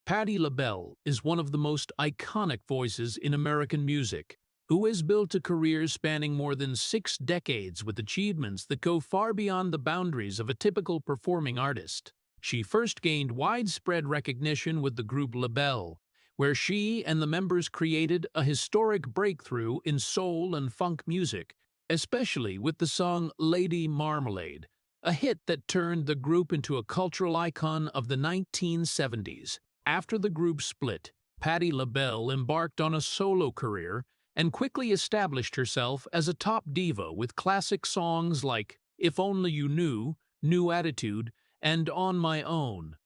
Patti LaBelle is one of the most iconic voices in American music, who has built a career spanning more than 6 decades with achievements that go far beyond the boundaries of a typical performing artist. She first gained widespread recognition with the group LaBelle, where she and the members created a historic breakthrough in soul and funk music, especially with the song Lady Marmalade, a hit that turned the group into a cultural icon of the 1970s. After the group split, Patti LaBelle embarked on a solo career and quickly established herself as a top diva with classic songs like If Only You Knew, New Attitude, and On My Own,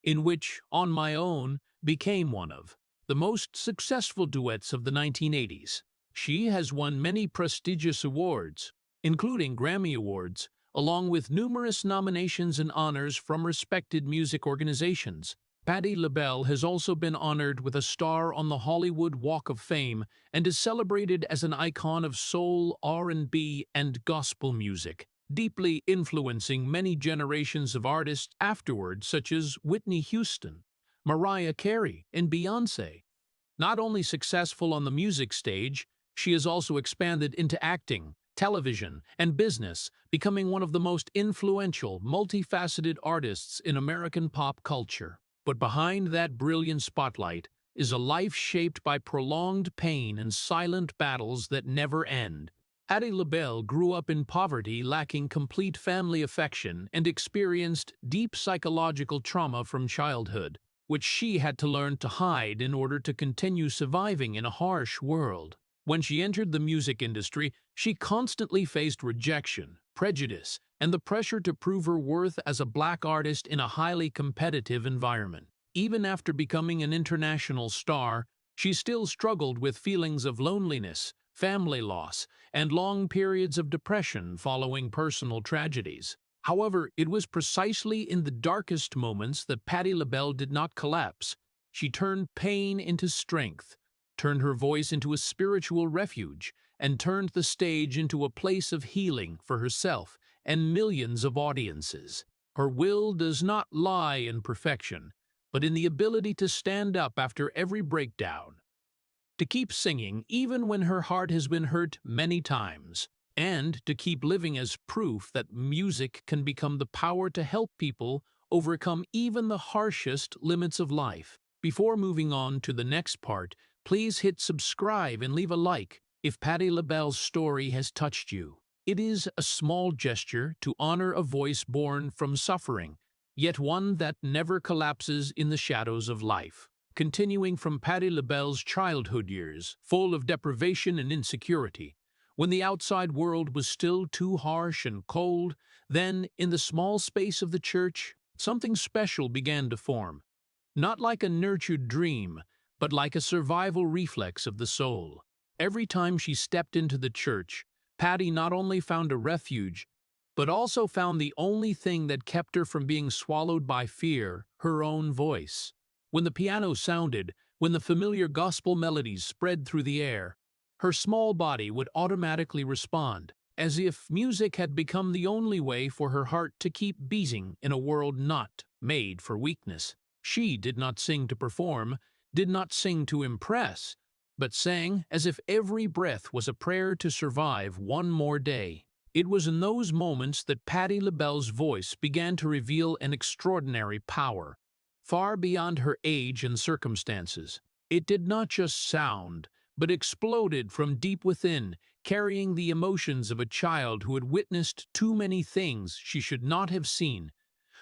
in which On My Own became one of the most successful duets of the 1980s. She has won many prestigious awards, including Grammy Awards, along with numerous nominations and honors from respected music organizations. Patti LaBelle has also been honored with a star on the Hollywood Walk of Fame and is celebrated as an icon of soul, R&B, and gospel music, deeply influencing many generations of artists afterward, such as Whitney Houston, Mariah Carey, and Beyoncé. Not only successful on the music stage, she has also expanded into acting, television, and business, becoming one of the most influential, multifaceted artists in American pop culture. But behind that brilliant spotlight is a life shaped by prolonged pain and silent battles that never end. Patti LaBelle grew up in poverty, lacking complete family affection, and experienced deep psychological trauma from childhood, which she had to learn to hide in order to continue surviving in a harsh world. When she entered the music industry, she constantly faced rejection, prejudice, and the pressure to prove her worth as a black artist in a highly competitive environment. Even after becoming an international star, she still struggled with feelings of loneliness, family loss, and long periods of depression following personal tragedies. However, it was precisely in the darkest moments that Patti LaBelle did not collapse. She turned pain into strength, turned her voice into a spiritual refuge, and turned the stage into a place of healing for herself and millions of audiences. Her will does not lie in perfection, but in the ability to stand up after every breakdown, to keep singing even when her heart has been hurt many times, and to keep living as proof that music can become the power to help people overcome even the harshest limits of life. Before moving on to the next part, please hit subscribe and leave a like if Patti LaBelle's story has touched you. It is a small gesture to honor a voice born from suffering, yet one that never collapses in the shadows of life. Continuing from Patti LaBelle's childhood years, full of deprivation and insecurity, when the outside world was still too harsh and cold, then, in the small space of the church, something special began to form. Not like a nurtured dream, but like a survival reflex of the soul. Every time she stepped into the church, Patti not only found a refuge, but also found the only thing that kept her from being swallowed by fear, her own voice. When the piano sounded, when the familiar gospel melodies spread through the air, her small body would automatically respond, as if music had become the only way for her heart to keep beating in a world not made for weakness. She did not sing to perform, did not sing to impress, but sang as if every breath was a prayer to survive one more day. It was in those moments that Patti LaBelle's voice began to reveal an extraordinary power, far beyond her age and circumstances. It did not just sound, but exploded from deep within, carrying the emotions of a child who had witnessed too many things she should not have seen,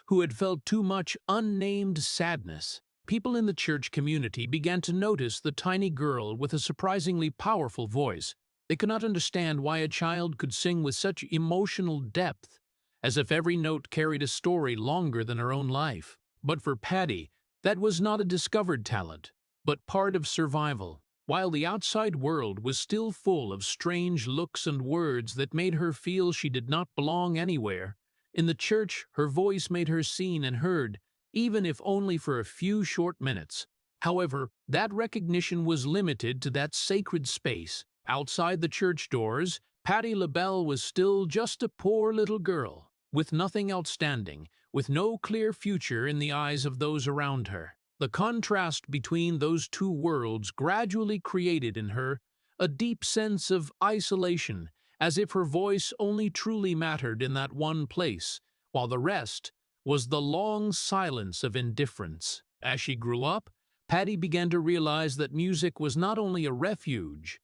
who had felt too much unnamed sadness. People in the church community began to notice the tiny girl with a surprisingly powerful voice. They could not understand why a child could sing with such emotional depth, as if every note carried a story longer than her own life. But for Patti, that was not a discovered talent, but part of survival. While the outside world was still full of strange looks and words that made her feel she did not belong anywhere, in the church her voice made her seen and heard, even if only for a few short minutes. However, that recognition was limited to that sacred space. Outside the church doors, Patti LaBelle was still just a poor little girl, with nothing outstanding, with no clear future in the eyes of those around her. The contrast between those two worlds gradually created in her a deep sense of isolation, as if her voice only truly mattered in that one place, while the rest was the long silence of indifference. As she grew up, Patti began to realize that music was not only a refuge,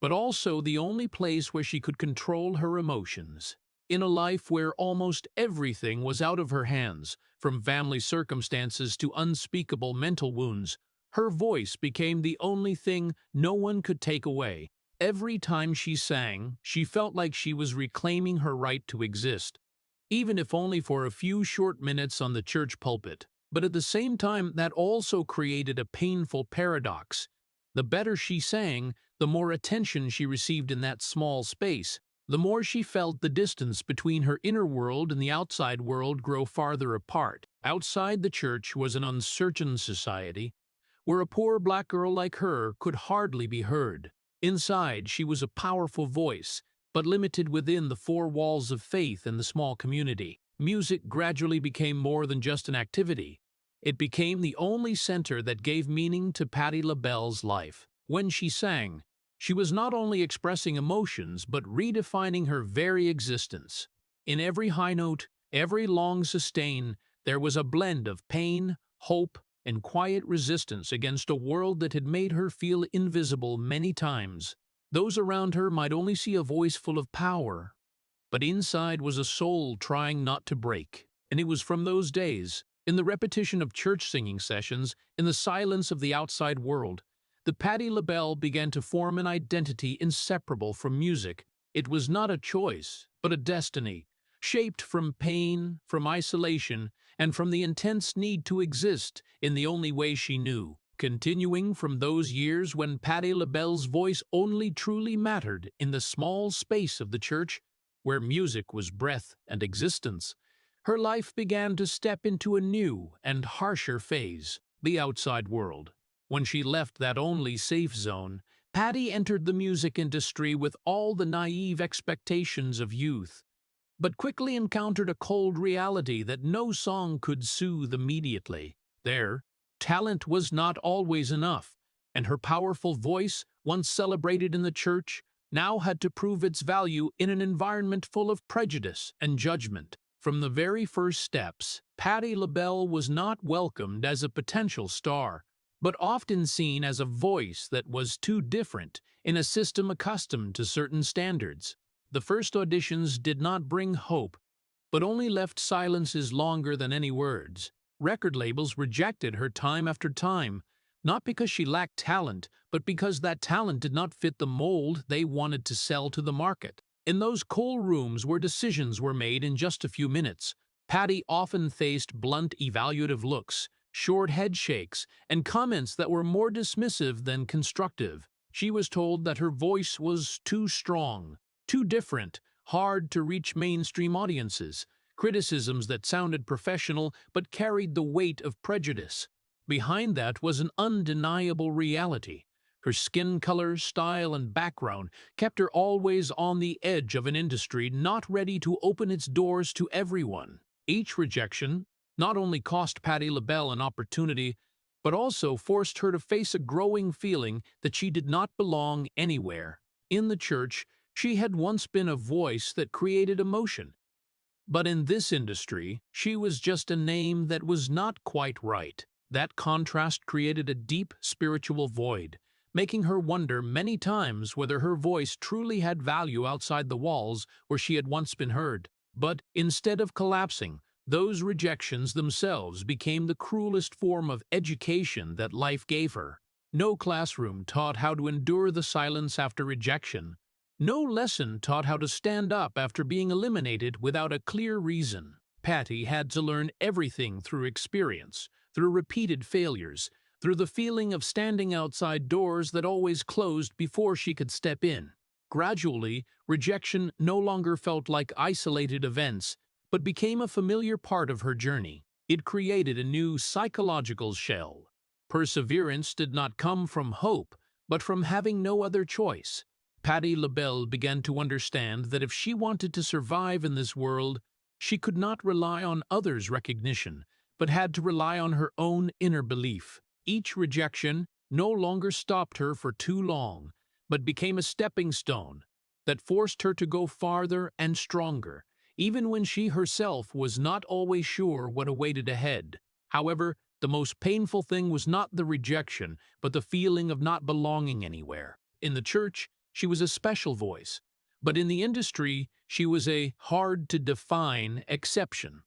but also the only place where she could control her emotions. In a life where almost everything was out of her hands, from family circumstances to unspeakable mental wounds, her voice became the only thing no one could take away. Every time she sang, she felt like she was reclaiming her right to exist, even if only for a few short minutes on the church pulpit. But at the same time, that also created a painful paradox. The better she sang, the more attention she received in that small space, the more she felt the distance between her inner world and the outside world grow farther apart. Outside the church was an uncertain society, where a poor black girl like her could hardly be heard. Inside, she was a powerful voice, but limited within the four walls of faith and the small community. Music gradually became more than just an activity. It became the only center that gave meaning to Patti LaBelle's life. When she sang, she was not only expressing emotions, but redefining her very existence. In every high note, every long sustain, there was a blend of pain, hope, and quiet resistance against a world that had made her feel invisible many times. Those around her might only see a voice full of power, but inside was a soul trying not to break. And it was from those days, in the repetition of church singing sessions, in the silence of the outside world, that Patti LaBelle began to form an identity inseparable from music. It was not a choice, but a destiny, shaped from pain, from isolation, and from the intense need to exist in the only way she knew. Continuing from those years when Patti LaBelle's voice only truly mattered in the small space of the church, where music was breath and existence, her life began to step into a new and harsher phase, the outside world. When she left that only safe zone, Patti entered the music industry with all the naive expectations of youth, but quickly encountered a cold reality that no song could soothe immediately. There, talent was not always enough, and her powerful voice, once celebrated in the church, now had to prove its value in an environment full of prejudice and judgment. From the very first steps, Patti LaBelle was not welcomed as a potential star, but often seen as a voice that was too different in a system accustomed to certain standards. The first auditions did not bring hope, but only left silences longer than any words. Record labels rejected her time after time, not because she lacked talent, but because that talent did not fit the mold they wanted to sell to the market. In those cold rooms where decisions were made in just a few minutes, Patti often faced blunt, evaluative looks, short head shakes, and comments that were more dismissive than constructive. She was told that her voice was too strong, too different, hard to reach mainstream audiences, criticisms that sounded professional but carried the weight of prejudice. Behind that was an undeniable reality. Her skin color, style, and background kept her always on the edge of an industry not ready to open its doors to everyone. Each rejection not only cost Patti LaBelle an opportunity, but also forced her to face a growing feeling that she did not belong anywhere. In the church, she had once been a voice that created emotion. But in this industry, she was just a name that was not quite right. That contrast created a deep spiritual void, making her wonder many times whether her voice truly had value outside the walls where she had once been heard. But instead of collapsing, those rejections themselves became the cruelest form of education that life gave her. No classroom taught how to endure the silence after rejection. No lesson taught how to stand up after being eliminated without a clear reason. Patti had to learn everything through experience, through repeated failures, through the feeling of standing outside doors that always closed before she could step in. Gradually, rejection no longer felt like isolated events, but became a familiar part of her journey. It created a new psychological shell. Perseverance did not come from hope, but from having no other choice. Patti LaBelle began to understand that if she wanted to survive in this world, she could not rely on others' recognition, but had to rely on her own inner belief. Each rejection no longer stopped her for too long, but became a stepping stone that forced her to go farther and stronger, even when she herself was not always sure what awaited ahead. However, the most painful thing was not the rejection, but the feeling of not belonging anywhere. In the church, she was a special voice, but in the industry, she was a hard-to-define exception.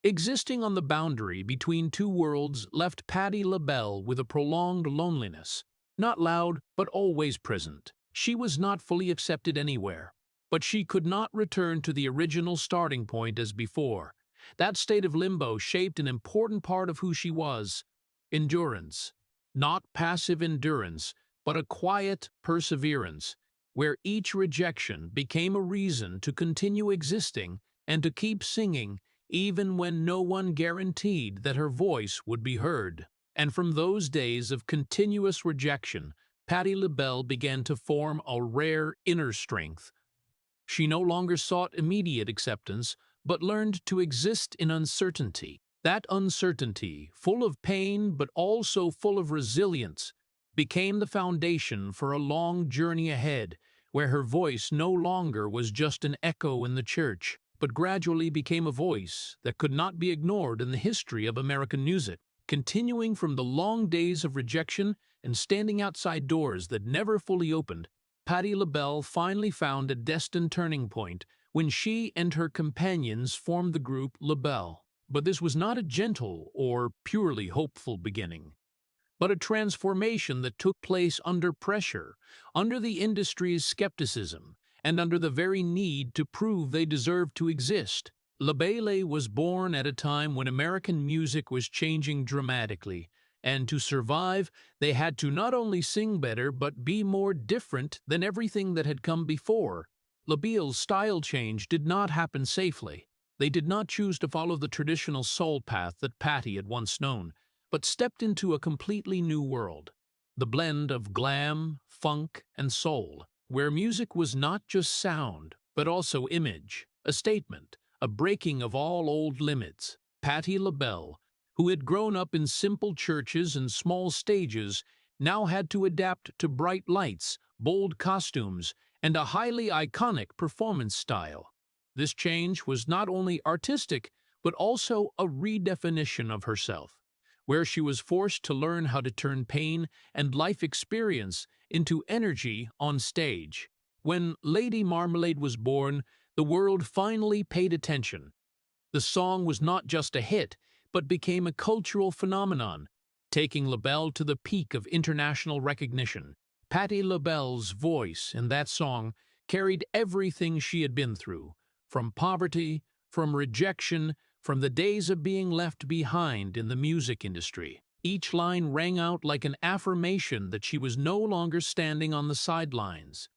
Existing on the boundary between two worlds left Patti LaBelle with a prolonged loneliness, not loud but always present. She was not fully accepted anywhere, but she could not return to the original starting point as before. That state of limbo shaped an important part of who she was: endurance. Not passive endurance, but a quiet perseverance, where each rejection became a reason to continue existing and to keep singing even when no one guaranteed that her voice would be heard. And from those days of continuous rejection, Patti LaBelle began to form a rare inner strength. She no longer sought immediate acceptance, but learned to exist in uncertainty. That uncertainty, full of pain but also full of resilience, became the foundation for a long journey ahead, where her voice no longer was just an echo in the church, but gradually became a voice that could not be ignored in the history of American music. Continuing from the long days of rejection and standing outside doors that never fully opened, Patti LaBelle finally found a destined turning point when she and her companions formed the group LaBelle. But this was not a gentle or purely hopeful beginning, but a transformation that took place under pressure, under the industry's skepticism, and under the very need to prove they deserved to exist. LaBelle was born at a time when American music was changing dramatically, and to survive, they had to not only sing better but be more different than everything that had come before. LaBelle's style change did not happen safely. They did not choose to follow the traditional soul path that Patti had once known, but stepped into a completely new world, the blend of glam, funk, and soul, where music was not just sound, but also image, a statement, a breaking of all old limits. Patti LaBelle, who had grown up in simple churches and small stages, now had to adapt to bright lights, bold costumes, and a highly iconic performance style. This change was not only artistic, but also a redefinition of herself, where she was forced to learn how to turn pain and life experience into energy on stage. When Lady Marmalade was born, the world finally paid attention. The song was not just a hit, but became a cultural phenomenon, taking LaBelle to the peak of international recognition. Patti LaBelle's voice in that song carried everything she had been through, from poverty, from rejection, from the days of being left behind in the music industry. Each line rang out like an affirmation that she was no longer standing on the sidelines.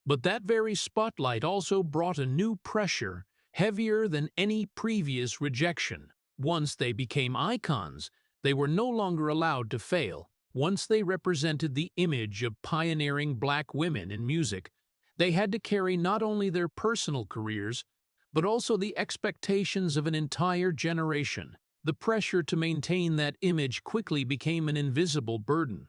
But that very spotlight also brought a new pressure, heavier than any previous rejection. Once they became icons, they were no longer allowed to fail. Once they represented the image of pioneering black women in music, they had to carry not only their personal careers, but also the expectations of an entire generation. The pressure to maintain that image quickly became an invisible burden.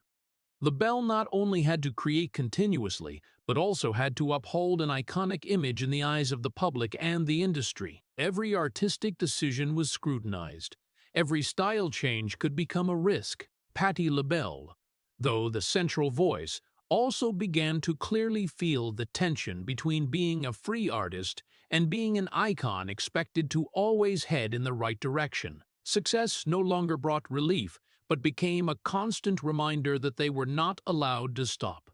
LaBelle not only had to create continuously, but also had to uphold an iconic image in the eyes of the public and the industry. Every artistic decision was scrutinized. Every style change could become a risk. Patti LaBelle, though the central voice, also began to clearly feel the tension between being a free artist and being an icon expected to always head in the right direction. Success no longer brought relief, but became a constant reminder that they were not allowed to stop.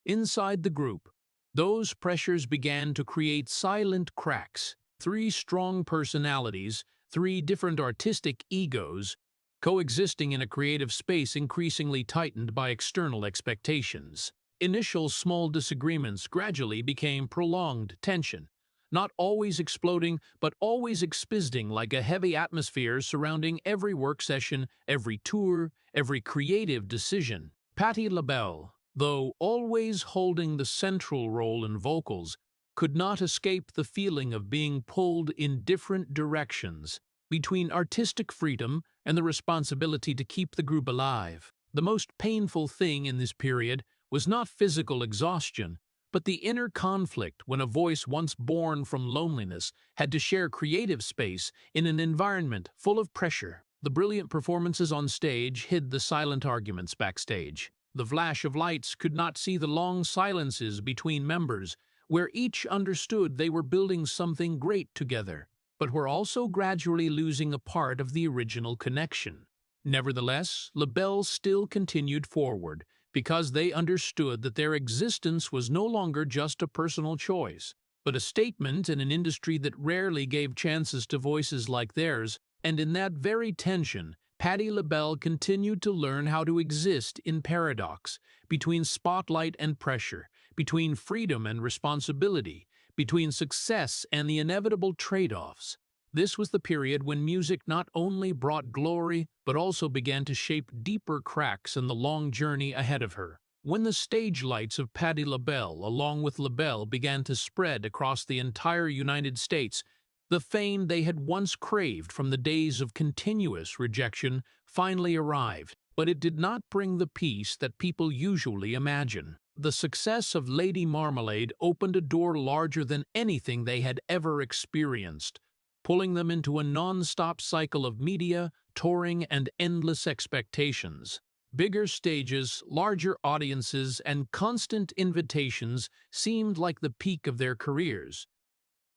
Inside the group, those pressures began to create silent cracks. Three strong personalities, three different artistic egos, coexisting in a creative space increasingly tightened by external expectations. Initial small disagreements gradually became prolonged tension, not always exploding, but always expanding like a heavy atmosphere surrounding every work session, every tour, every creative decision. Patti LaBelle, though always holding the central role in vocals, could not escape the feeling of being pulled in different directions. between artistic freedom and the responsibility to keep the group alive. The most painful thing in this period was not physical exhaustion, but the inner conflict when a voice once born from loneliness had to share creative space in an environment full of pressure. The brilliant performances on stage hid the silent arguments backstage. The flash of lights could not see the long silences between members, where each understood they were building something great together, but were also gradually losing a part of the original connection. Nevertheless, LaBelle still continued forward, because they understood that their existence was no longer just a personal choice, but a statement in an industry that rarely gave chances to voices like theirs. And in that very tension, Patti LaBelle continued to learn how to exist in paradox, between spotlight and pressure, between freedom and responsibility, between success and the inevitable trade-offs. This was the period when music not only brought glory, but also began to shape deeper cracks in the long journey ahead of her. When the stage lights of Patti LaBelle, along with LaBelle, began to spread across the entire United States, the fame they had once craved from the days of continuous rejection finally arrived, but it did not bring the peace that people usually imagine. The success of Lady Marmalade opened a door larger than anything they had ever experienced, pulling them into a non-stop cycle of media, touring, and endless expectations. Bigger stages, larger audiences, and constant invitations seemed like the peak of their careers.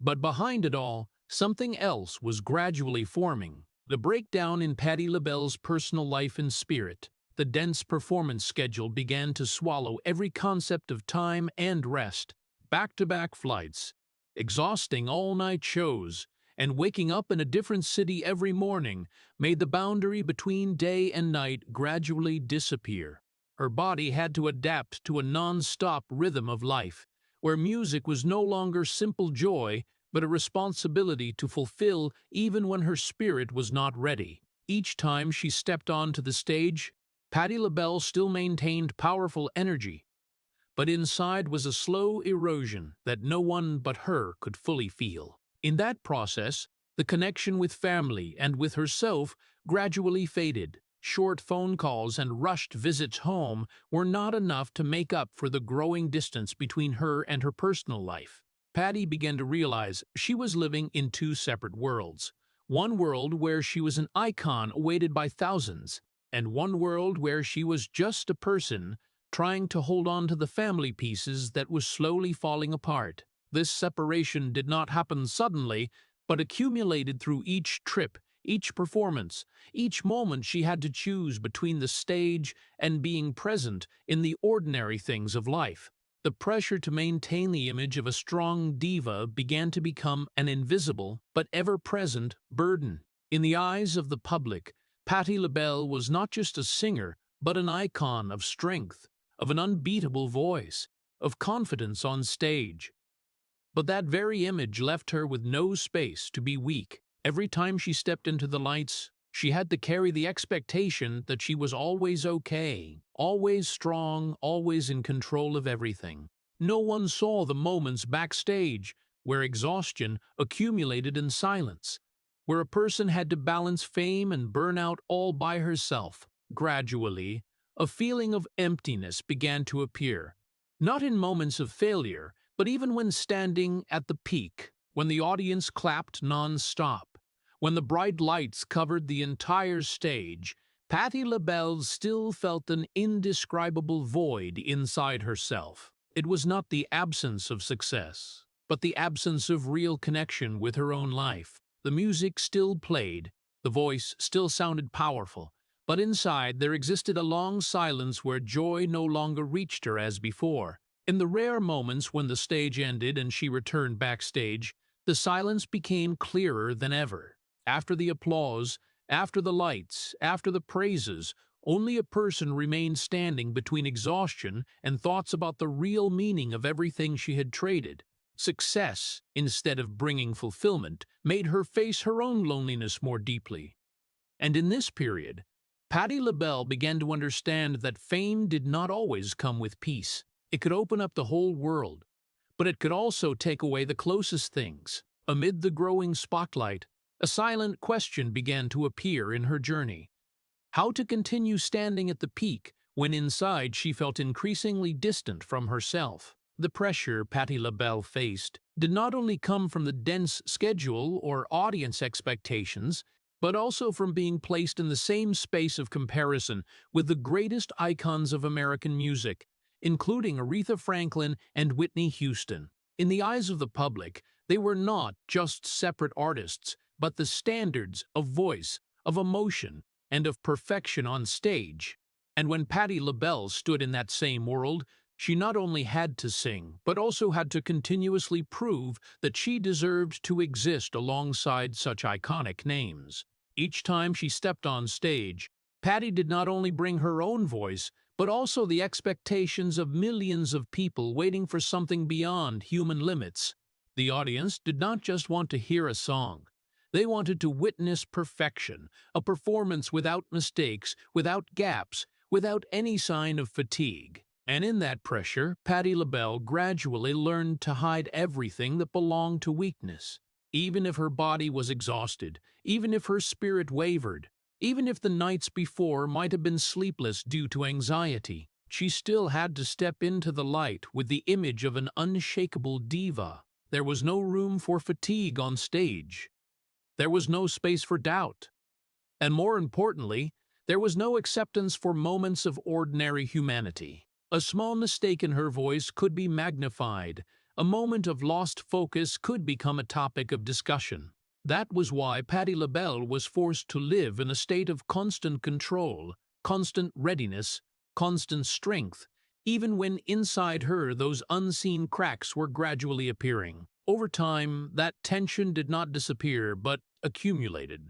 But behind it all, something else was gradually forming. The breakdown in Patti LaBelle's personal life and spirit. The dense performance schedule began to swallow every concept of time and rest. Back-to-back flights, exhausting all-night shows, and waking up in a different city every morning made the boundary between day and night gradually disappear. Her body had to adapt to a non-stop rhythm of life, where music was no longer simple joy, but a responsibility to fulfill even when her spirit was not ready. Each time she stepped onto the stage, Patti LaBelle still maintained powerful energy, but inside was a slow erosion that no one but her could fully feel. In that process, the connection with family and with herself gradually faded. Short phone calls and rushed visits home were not enough to make up for the growing distance between her and her personal life. Patti began to realize she was living in two separate worlds. One world where she was an icon awaited by thousands, and one world where she was just a person trying to hold on to the family pieces that was slowly falling apart. This separation did not happen suddenly, but accumulated through each trip, each performance, each moment she had to choose between the stage and being present in the ordinary things of life. The pressure to maintain the image of a strong diva began to become an invisible but ever-present burden. In the eyes of the public, Patti LaBelle was not just a singer, but an icon of strength, of an unbeatable voice, of confidence on stage. But that very image left her with no space to be weak. Every time she stepped into the lights, she had to carry the expectation that she was always okay, always strong, always in control of everything. No one saw the moments backstage where exhaustion accumulated in silence, where a person had to balance fame and burnout all by herself. Gradually, a feeling of emptiness began to appear, not in moments of failure, but even when standing at the peak, when the audience clapped non-stop, when the bright lights covered the entire stage, Patti LaBelle still felt an indescribable void inside herself. It was not the absence of success, but the absence of real connection with her own life. The music still played, the voice still sounded powerful, but inside there existed a long silence where joy no longer reached her as before. In the rare moments when the stage ended and she returned backstage, the silence became clearer than ever. After the applause, after the lights, after the praises, only a person remained standing between exhaustion and thoughts about the real meaning of everything she had traded. Success, instead of bringing fulfillment, made her face her own loneliness more deeply. And in this period, Patti LaBelle began to understand that fame did not always come with peace. It could open up the whole world, but it could also take away the closest things. Amid the growing spotlight, A silent question began to appear in her journey. How to continue standing at the peak when inside she felt increasingly distant from herself. The pressure Patti LaBelle faced did not only come from the dense schedule or audience expectations, but also from being placed in the same space of comparison with the greatest icons of American music, including Aretha Franklin and Whitney Houston. In the eyes of the public, they were not just separate artists, but the standards of voice, of emotion, and of perfection on stage. And when Patti LaBelle stood in that same world, she not only had to sing, but also had to continuously prove that she deserved to exist alongside such iconic names. Each time she stepped on stage, Patti did not only bring her own voice, but also the expectations of millions of people waiting for something beyond human limits. The audience did not just want to hear a song. They wanted to witness perfection, a performance without mistakes, without gaps, without any sign of fatigue. And in that pressure, Patti LaBelle gradually learned to hide everything that belonged to weakness. Even if her body was exhausted, even if her spirit wavered, even if the nights before might have been sleepless due to anxiety, she still had to step into the light with the image of an unshakable diva. There was no room for fatigue on stage. There was no space for doubt. And more importantly, there was no acceptance for moments of ordinary humanity. A small mistake in her voice could be magnified. A moment of lost focus could become a topic of discussion. That was why Patti LaBelle was forced to live in a state of constant control, constant readiness, constant strength, even when inside her those unseen cracks were gradually appearing. Over time, that tension did not disappear, but accumulated.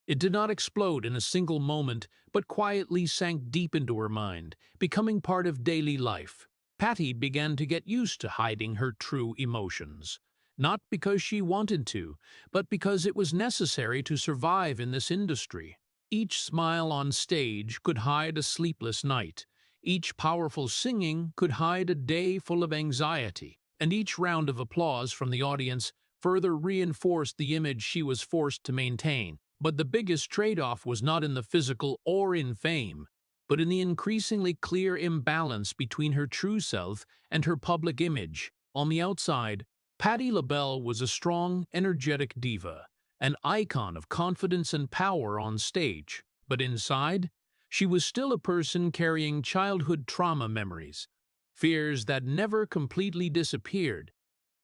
It did not explode in a single moment, but quietly sank deep into her mind, becoming part of daily life. Patti began to get used to hiding her true emotions, not because she wanted to, but because it was necessary to survive in this industry. Each smile on stage could hide a sleepless night. Each powerful singing could hide a day full of anxiety, and each round of applause from the audience further reinforced the image she was forced to maintain. But the biggest trade-off was not in the physical or in fame, but in the increasingly clear imbalance between her true self and her public image. On the outside, Patti LaBelle was a strong, energetic diva, an icon of confidence and power on stage. But inside, she was still a person carrying childhood trauma memories, fears that never completely disappeared,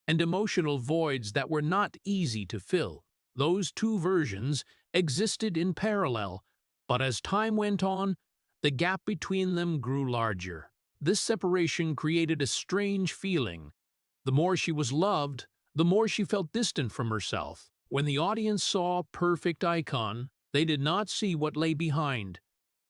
and emotional voids that were not easy to fill. Those two versions existed in parallel, but as time went on, the gap between them grew larger. This separation created a strange feeling. The more she was loved, the more she felt distant from herself. When the audience saw a perfect icon, they did not see what lay behind.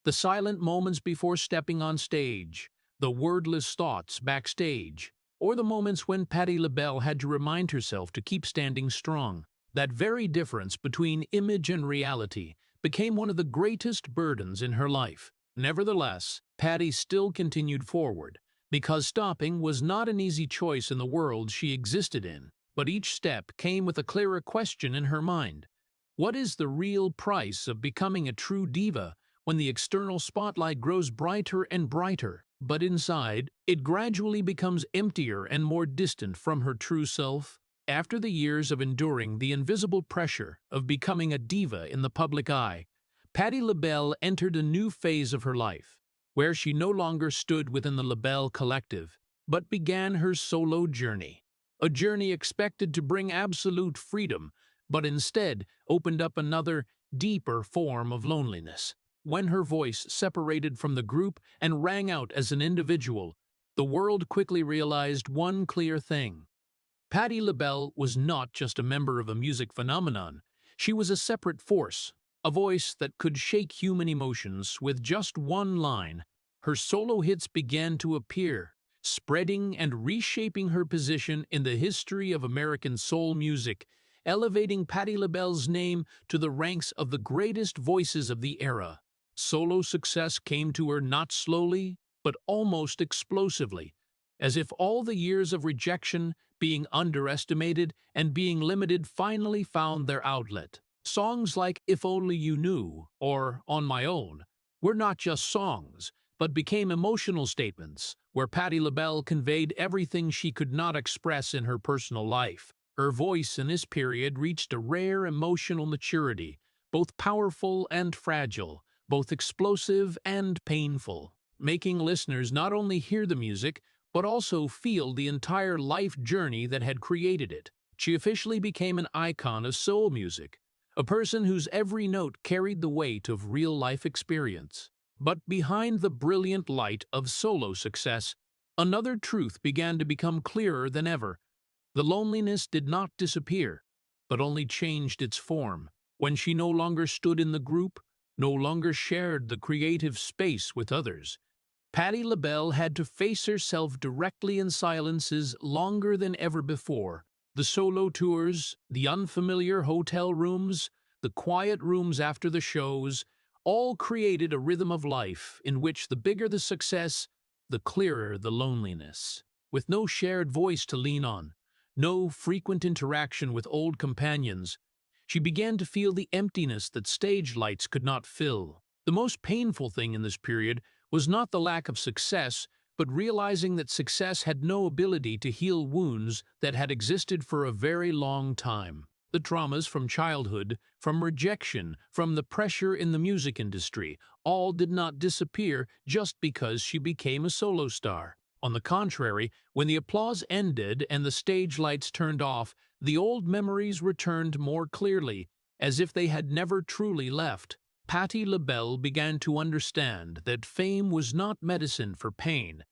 The silent moments before stepping on stage, the wordless thoughts backstage, or the moments when Patti LaBelle had to remind herself to keep standing strong. That very difference between image and reality became one of the greatest burdens in her life. Nevertheless, Patti still continued forward, because stopping was not an easy choice in the world she existed in. But each step came with a clearer question in her mind. What is the real price of becoming a true diva when the external spotlight grows brighter and brighter, but inside, it gradually becomes emptier and more distant from her true self? After the years of enduring the invisible pressure of becoming a diva in the public eye, Patti LaBelle entered a new phase of her life, where she no longer stood within the LaBelle collective, but began her solo journey. A journey expected to bring absolute freedom, but instead opened up another, deeper form of loneliness. When her voice separated from the group and rang out as an individual, the world quickly realized one clear thing. Patti LaBelle was not just a member of a music phenomenon. She was a separate force, a voice that could shake human emotions with just one line. Her solo hits began to appear, spreading and reshaping her position in the history of American soul music, elevating Patti LaBelle's name to the ranks of the greatest voices of the era. Solo success came to her not slowly, but almost explosively, as if all the years of rejection, being underestimated, and being limited finally found their outlet. Songs like If Only You Knew or On My Own were not just songs, but became emotional statements where Patti LaBelle conveyed everything she could not express in her personal life. Her voice in this period reached a rare emotional maturity, both powerful and fragile, both explosive and painful, making listeners not only hear the music, but also feel the entire life journey that had created it. She officially became an icon of soul music, a person whose every note carried the weight of real-life experience. But behind the brilliant light of solo success, another truth began to become clearer than ever. The loneliness did not disappear, but only changed its form. When she no longer stood in the group, no longer shared the creative space with others, Patti LaBelle had to face herself directly in silences longer than ever before. The solo tours, the unfamiliar hotel rooms, the quiet rooms after the shows, all created a rhythm of life in which the bigger the success, the clearer the loneliness. With no shared voice to lean on, no frequent interaction with old companions, she began to feel the emptiness that stage lights could not fill. The most painful thing in this period was not the lack of success, but realizing that success had no ability to heal wounds that had existed for a very long time. The traumas from childhood, from rejection, from the pressure in the music industry, all did not disappear just because she became a solo star. On the contrary, when the applause ended and the stage lights turned off, the old memories returned more clearly, as if they had never truly left. Patti LaBelle began to understand that fame was not medicine for pain,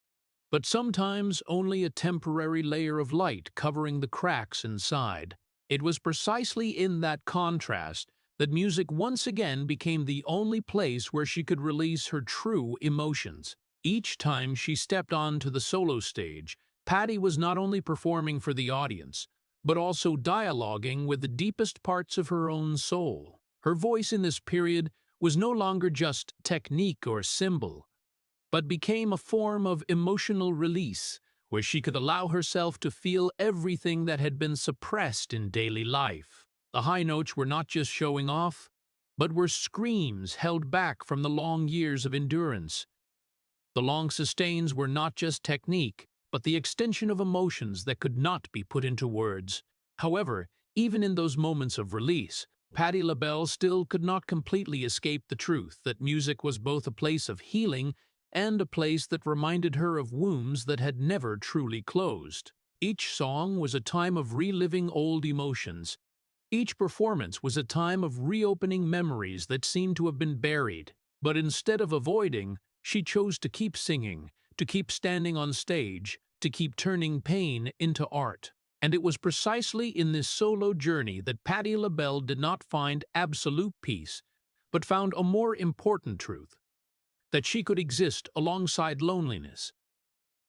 but sometimes only a temporary layer of light covering the cracks inside. It was precisely in that contrast that music once again became the only place where she could release her true emotions. Each time she stepped onto the solo stage, Patti was not only performing for the audience, but also dialoguing with the deepest parts of her own soul. Her voice in this period was no longer just technique or symbol, but became a form of emotional release, where she could allow herself to feel everything that had been suppressed in daily life. The high notes were not just showing off, but were screams held back from the long years of endurance. The long sustains were not just technique, but the extension of emotions that could not be put into words. However, even in those moments of release, Patti LaBelle still could not completely escape the truth that music was both a place of healing and a place that reminded her of wounds that had never truly closed. Each song was a time of reliving old emotions. Each performance was a time of reopening memories that seemed to have been buried. But instead of avoiding, she chose to keep singing, to keep standing on stage, to keep turning pain into art. And it was precisely in this solo journey that Patti LaBelle did not find absolute peace, but found a more important truth, that she could exist alongside loneliness,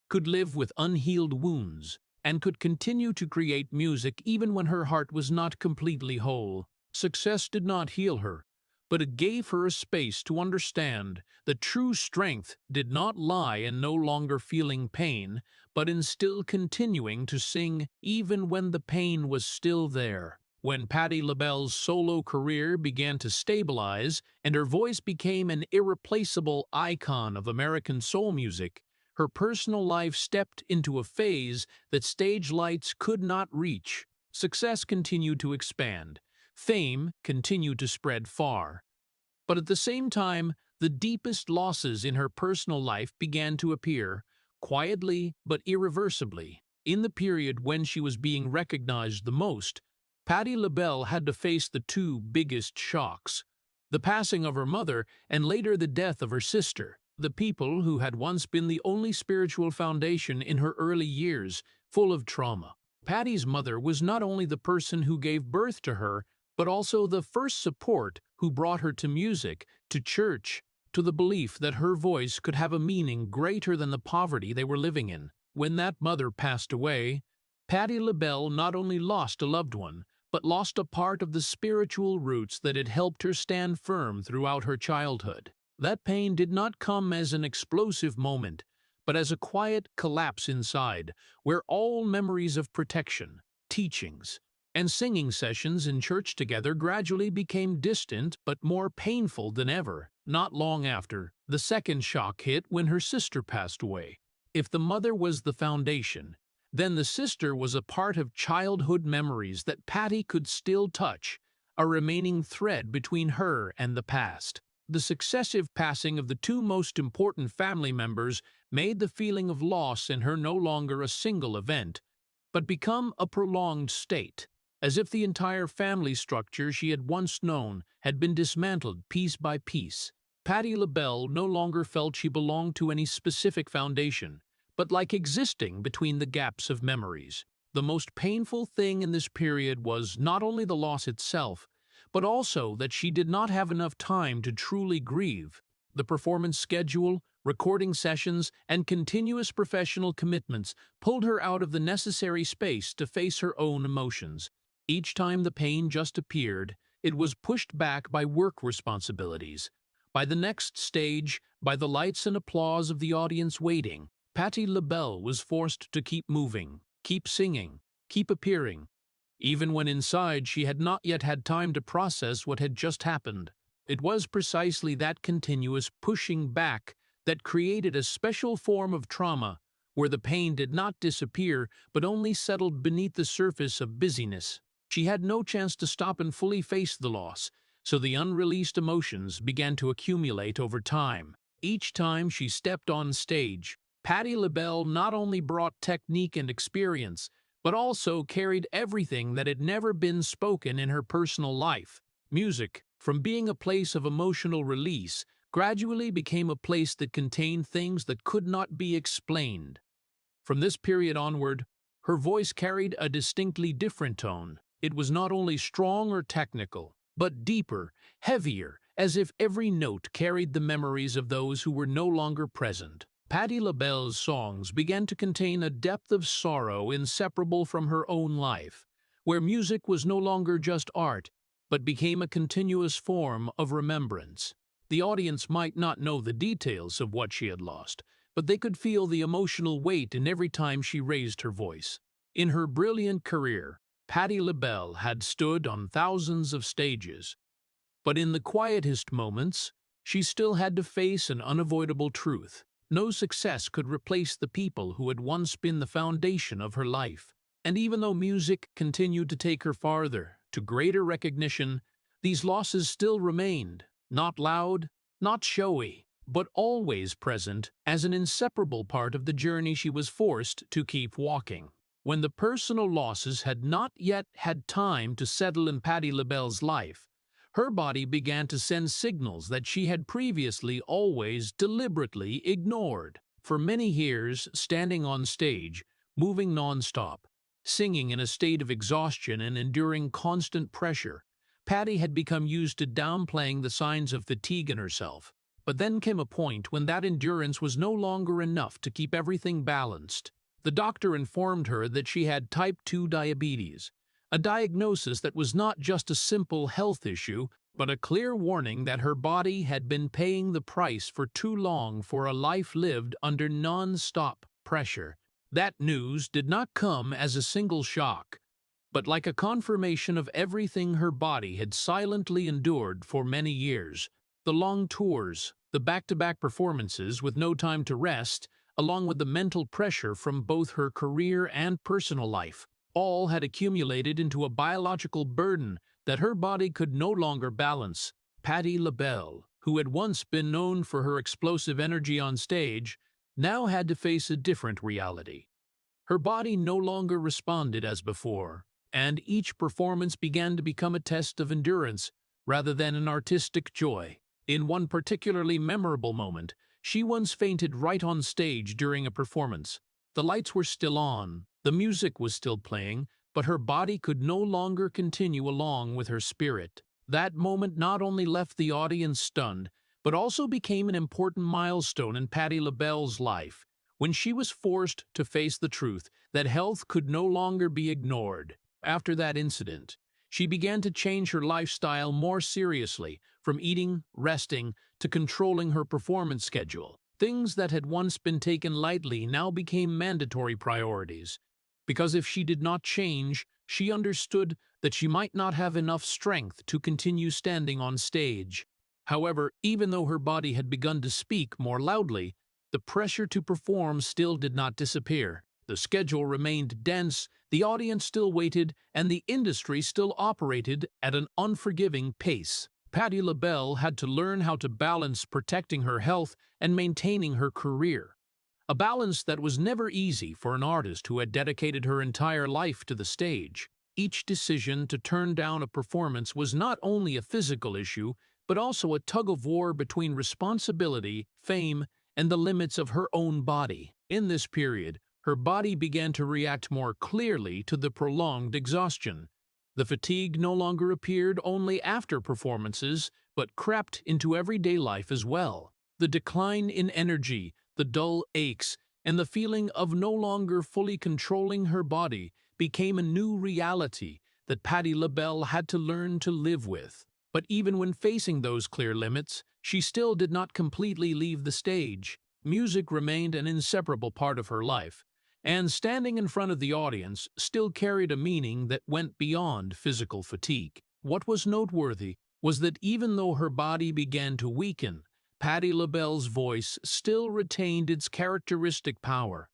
could live with unhealed wounds, and could continue to create music even when her heart was not completely whole. Success did not heal her, but it gave her a space to understand that true strength did not lie in no longer feeling pain, but in still continuing to sing even when the pain was still there. When Patti LaBelle's solo career began to stabilize and her voice became an irreplaceable icon of American soul music, her personal life stepped into a phase that stage lights could not reach. Success continued to expand. Fame continued to spread far. But at the same time, the deepest losses in her personal life began to appear, quietly but irreversibly. In the period when she was being recognized the most, Patti LaBelle had to face the two biggest shocks: the passing of her mother and later the death of her sister. The people who had once been the only spiritual foundation in her early years, full of trauma. Patti's mother was not only the person who gave birth to her, but also the first support who brought her to music, to church, to the belief that her voice could have a meaning greater than the poverty they were living in. When that mother passed away, Patti LaBelle not only lost a loved one, but lost a part of the spiritual roots that had helped her stand firm throughout her childhood. That pain did not come as an explosive moment, but as a quiet collapse inside, where all memories of protection, teachings, and singing sessions in church together gradually became distant but more painful than ever. Not long after, the second shock hit when her sister passed away. If the mother was the foundation, then the sister was a part of childhood memories that Patti could still touch, a remaining thread between her and the past. The successive passing of the two most important family members made the feeling of loss in her no longer a single event, but become a prolonged state, as if the entire family structure she had once known had been dismantled piece by piece. Patti LaBelle no longer felt she belonged to any specific foundation, but like existing between the gaps of memories. The most painful thing in this period was not only the loss itself, but also that she did not have enough time to truly grieve. The performance schedule, recording sessions, and continuous professional commitments pulled her out of the necessary space to face her own emotions. Each time the pain just appeared, it was pushed back by work responsibilities, by the next stage, by the lights and applause of the audience waiting. Patti LaBelle was forced to keep moving, keep singing, keep appearing, even when inside she had not yet had time to process what had just happened. It was precisely that continuous pushing back that created a special form of trauma, where the pain did not disappear but only settled beneath the surface of busyness. She had no chance to stop and fully face the loss, so the unreleased emotions began to accumulate over time. Each time she stepped on stage, Patti LaBelle not only brought technique and experience, but also carried everything that had never been spoken in her personal life. Music, from being a place of emotional release, gradually became a place that contained things that could not be explained. From this period onward, her voice carried a distinctly different tone. It was not only strong or technical, but deeper, heavier, as if every note carried the memories of those who were no longer present. Patti LaBelle's songs began to contain a depth of sorrow inseparable from her own life, where music was no longer just art, but became a continuous form of remembrance. The audience might not know the details of what she had lost, but they could feel the emotional weight in every time she raised her voice. In her brilliant career, Patti LaBelle had stood on thousands of stages, but in the quietest moments, she still had to face an unavoidable truth. No success could replace the people who had once been the foundation of her life. And even though music continued to take her farther, to greater recognition, these losses still remained, not loud, not showy, but always present as an inseparable part of the journey she was forced to keep walking. When the personal losses had not yet had time to settle in Patti LaBelle's life, her body began to send signals that she had previously always deliberately ignored. For many years, standing on stage, moving non-stop, singing in a state of exhaustion and enduring constant pressure, Patti had become used to downplaying the signs of fatigue in herself. But then came a point when that endurance was no longer enough to keep everything balanced. The doctor informed her that she had type 2 diabetes, a diagnosis that was not just a simple health issue, but a clear warning that her body had been paying the price for too long for a life lived under non-stop pressure. That news did not come as a single shock, but like a confirmation of everything her body had silently endured for many years. The long tours, the back-to-back performances with no time to rest, along with the mental pressure from both her career and personal life, all had accumulated into a biological burden that her body could no longer balance. Patti LaBelle, who had once been known for her explosive energy on stage, now had to face a different reality. Her body no longer responded as before, and each performance began to become a test of endurance rather than an artistic joy. In one particularly memorable moment, she once fainted right on stage during a performance. The lights were still on, the music was still playing, but her body could no longer continue along with her spirit. That moment not only left the audience stunned, but also became an important milestone in Patti LaBelle's life, when she was forced to face the truth that health could no longer be ignored. After that incident, she began to change her lifestyle more seriously, from eating, resting, to controlling her performance schedule. Things that had once been taken lightly now became mandatory priorities. because if she did not change, she understood that she might not have enough strength to continue standing on stage. However, even though her body had begun to speak more loudly, the pressure to perform still did not disappear. The schedule remained dense, the audience still waited, and the industry still operated at an unforgiving pace. Patti LaBelle had to learn how to balance protecting her health and maintaining her career. A balance that was never easy for an artist who had dedicated her entire life to the stage. Each decision to turn down a performance was not only a physical issue, but also a tug-of-war between responsibility, fame, and the limits of her own body. In this period, her body began to react more clearly to the prolonged exhaustion. The fatigue no longer appeared only after performances, but crept into everyday life as well. The decline in energy, the dull aches, and the feeling of no longer fully controlling her body became a new reality that Patti LaBelle had to learn to live with. But even when facing those clear limits, she still did not completely leave the stage. Music remained an inseparable part of her life, and standing in front of the audience still carried a meaning that went beyond physical fatigue. What was noteworthy was that even though her body began to weaken, Patti LaBelle's voice still retained its characteristic power,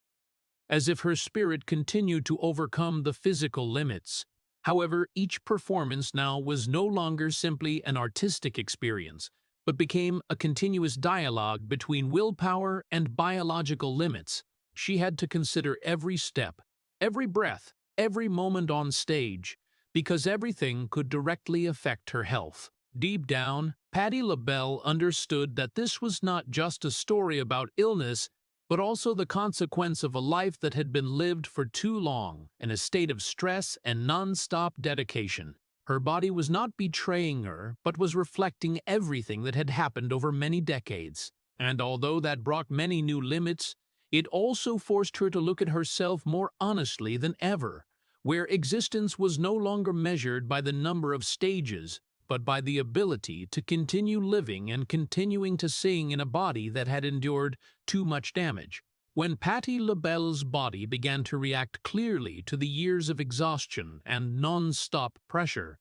as if her spirit continued to overcome the physical limits. However, each performance now was no longer simply an artistic experience, but became a continuous dialogue between willpower and biological limits. She had to consider every step, every breath, every moment on stage, because everything could directly affect her health. Deep down, Patti LaBelle understood that this was not just a story about illness, but also the consequence of a life that had been lived for too long in a state of stress and non-stop dedication. Her body was not betraying her, but was reflecting everything that had happened over many decades. And although that brought many new limits, it also forced her to look at herself more honestly than ever, where existence was no longer measured by the number of stages, but by the ability to continue living and continuing to sing in a body that had endured too much damage. When Patti LaBelle's body began to react clearly to the years of exhaustion and non-stop pressure,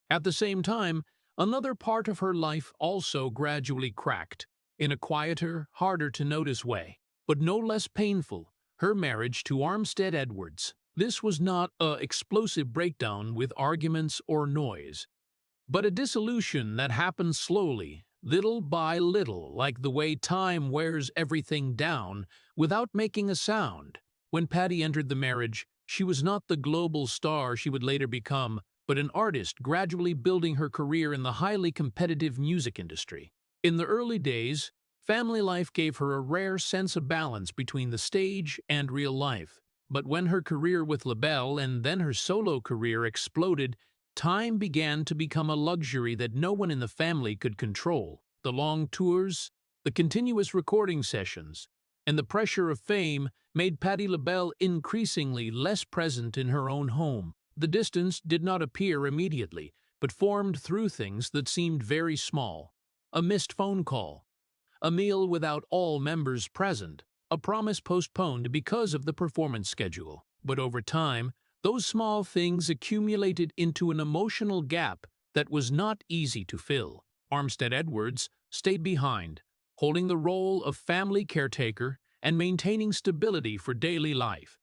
at the same time, another part of her life also gradually cracked, in a quieter, harder-to-notice way, but no less painful: her marriage to Armstead Edwards. This was not an explosive breakdown with arguments or noise, but a dissolution that happened slowly, little by little, like the way time wears everything down without making a sound. When Patti entered the marriage, she was not the global star she would later become, but an artist gradually building her career in the highly competitive music industry. In the early days, family life gave her a rare sense of balance between the stage and real life. But when her career with LaBelle and then her solo career exploded, time began to become a luxury that no one in the family could control. The long tours, the continuous recording sessions, and the pressure of fame made Patti LaBelle increasingly less present in her own home. The distance did not appear immediately, but formed through things that seemed very small: a missed phone call, a meal without all members present, a promise postponed because of the performance schedule. But over time, those small things accumulated into an emotional gap that was not easy to fill. Armstead Edwards stayed behind, holding the role of family caretaker and maintaining stability for daily life,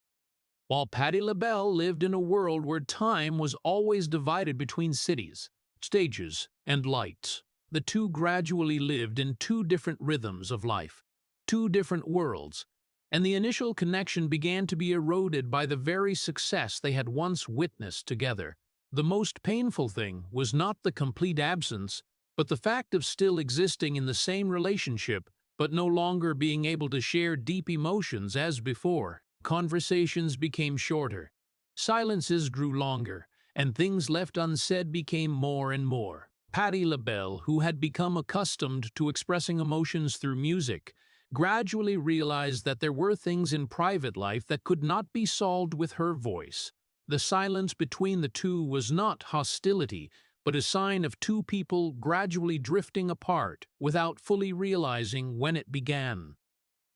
while Patti LaBelle lived in a world where time was always divided between cities, stages, and lights. The two gradually lived in two different rhythms of life, two different worlds, and the initial connection began to be eroded by the very success they had once witnessed together. The most painful thing was not the complete absence, but the fact of still existing in the same relationship, but no longer being able to share deep emotions as before. Conversations became shorter, silences grew longer, and things left unsaid became more and more. Patti LaBelle, who had become accustomed to expressing emotions through music, gradually realized that there were things in private life that could not be solved with her voice. The silence between the two was not hostility, but a sign of two people gradually drifting apart without fully realizing when it began.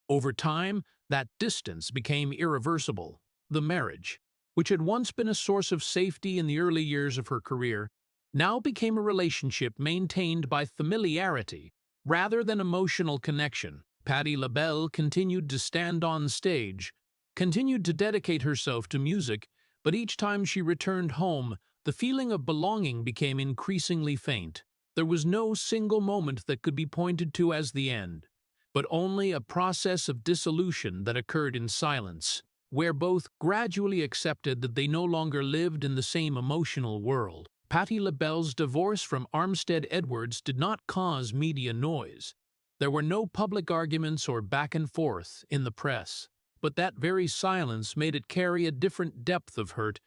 Over time, that distance became irreversible. The marriage, which had once been a source of safety in the early years of her career, now became a relationship maintained by familiarity rather than emotional connection. Patti LaBelle continued to stand on stage, continued to dedicate herself to music, but each time she returned home, the feeling of belonging became increasingly faint. There was no single moment that could be pointed to as the end, but only a process of dissolution that occurred in silence, where both gradually accepted that they no longer lived in the same emotional world. Patti LaBelle's divorce from Armstead Edwards did not cause media noise. There were no public arguments or back and forth in the press, but that very silence made it carry a different depth of hurt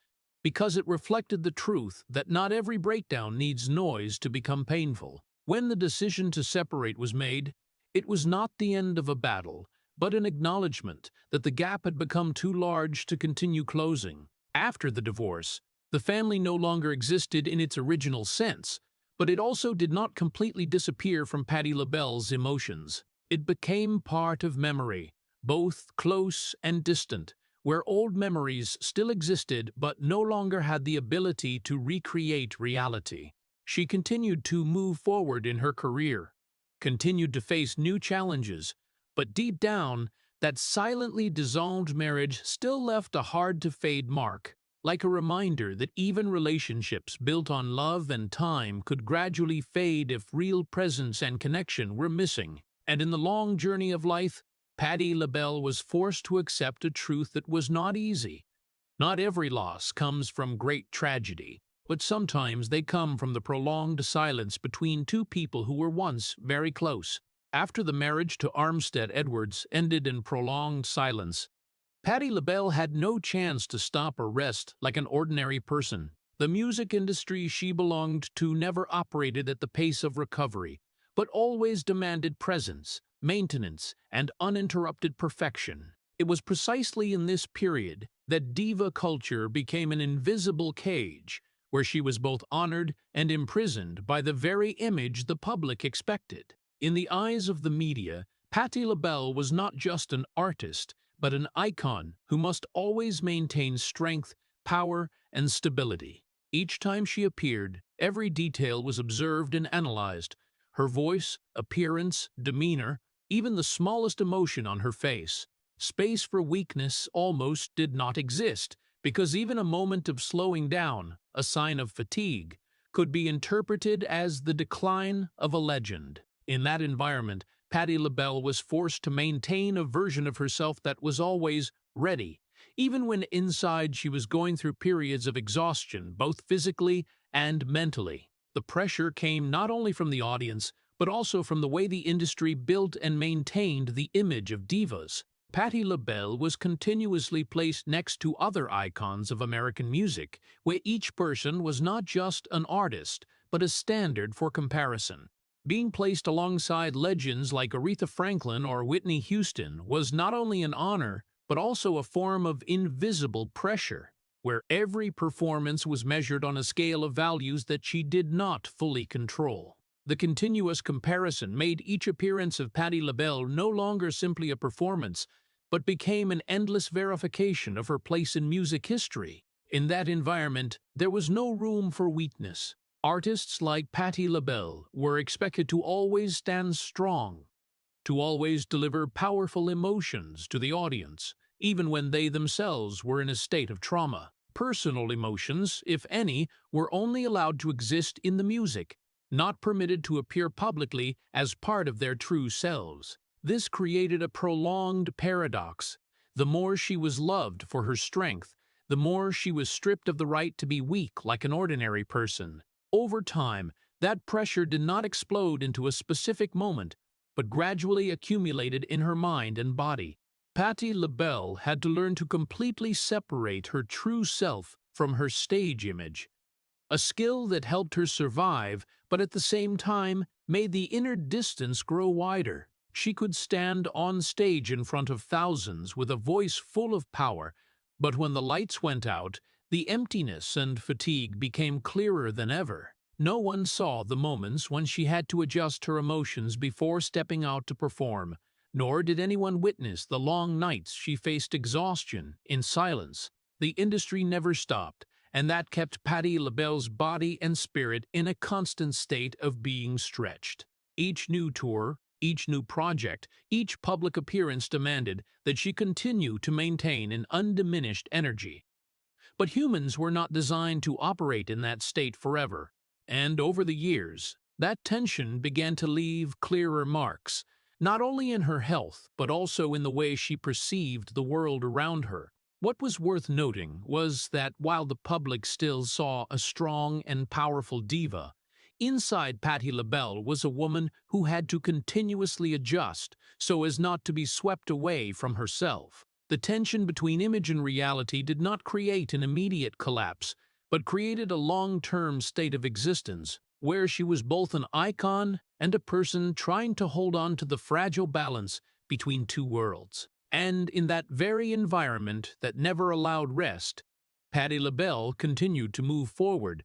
because it reflected the truth that not every breakdown needs noise to become painful. When the decision to separate was made, it was not the end of a battle, but an acknowledgement that the gap had become too large to continue closing. After the divorce, the family no longer existed in its original sense, but it also did not completely disappear from Patti LaBelle's emotions. It became part of memory, both close and distant, where old memories still existed but no longer had the ability to recreate reality. She continued to move forward in her career, continued to face new challenges, but deep down, that silently dissolved marriage still left a hard-to-fade mark, like a reminder that even relationships built on love and time could gradually fade if real presence and connection were missing. And in the long journey of life, Patti LaBelle was forced to accept a truth that was not easy. Not every loss comes from great tragedy, but sometimes they come from the prolonged silence between two people who were once very close. After the marriage to Armstead Edwards ended in prolonged silence, Patti LaBelle had no chance to stop or rest like an ordinary person. The music industry she belonged to never operated at the pace of recovery, but always demanded presence, maintenance, and uninterrupted perfection. It was precisely in this period that diva culture became an invisible cage, where she was both honored and imprisoned by the very image the public expected. In the eyes of the media, Patti LaBelle was not just an artist, but an icon who must always maintain strength, power, and stability. Each time she appeared, every detail was observed and analyzed: her voice, appearance, demeanor, even the smallest emotion on her face. Space for weakness almost did not exist, because even a moment of slowing down, a sign of fatigue, could be interpreted as the decline of a legend. In that environment, Patti LaBelle was forced to maintain a version of herself that was always ready, even when inside she was going through periods of exhaustion, both physically and mentally. The pressure came not only from the audience, but also from the way the industry built and maintained the image of divas. Patti LaBelle was continuously placed next to other icons of American music, where each person was not just an artist, but a standard for comparison. Being placed alongside legends like Aretha Franklin or Whitney Houston was not only an honor, but also a form of invisible pressure, where every performance was measured on a scale of values that she did not fully control. The continuous comparison made each appearance of Patti LaBelle no longer simply a performance, but became an endless verification of her place in music history. In that environment, there was no room for weakness. Artists like Patti LaBelle were expected to always stand strong, to always deliver powerful emotions to the audience, even when they themselves were in a state of trauma. Personal emotions, if any, were only allowed to exist in the music, not permitted to appear publicly as part of their true selves. This created a prolonged paradox. The more she was loved for her strength, the more she was stripped of the right to be weak like an ordinary person. Over time, that pressure did not explode into a specific moment, but gradually accumulated in her mind and body. Patti LaBelle had to learn to completely separate her true self from her stage image, a skill that helped her survive, but at the same time made the inner distance grow wider. She could stand on stage in front of thousands with a voice full of power, but when the lights went out, the emptiness and fatigue became clearer than ever. No one saw the moments when she had to adjust her emotions before stepping out to perform, nor did anyone witness the long nights she faced exhaustion in silence. the industry never stopped, and that kept Patti LaBelle's body and spirit in a constant state of being stretched. Each new tour, each new project, each public appearance demanded that she continue to maintain an undiminished energy. But humans were not designed to operate in that state forever, and over the years, that tension began to leave clearer marks, not only in her health but also in the way she perceived the world around her. What was worth noting was that while the public still saw a strong and powerful diva, inside Patti LaBelle was a woman who had to continuously adjust so as not to be swept away from herself. The tension between image and reality did not create an immediate collapse, but created a long-term state of existence where she was both an icon and a person trying to hold on to the fragile balance between two worlds. And in that very environment that never allowed rest, Patti LaBelle continued to move forward,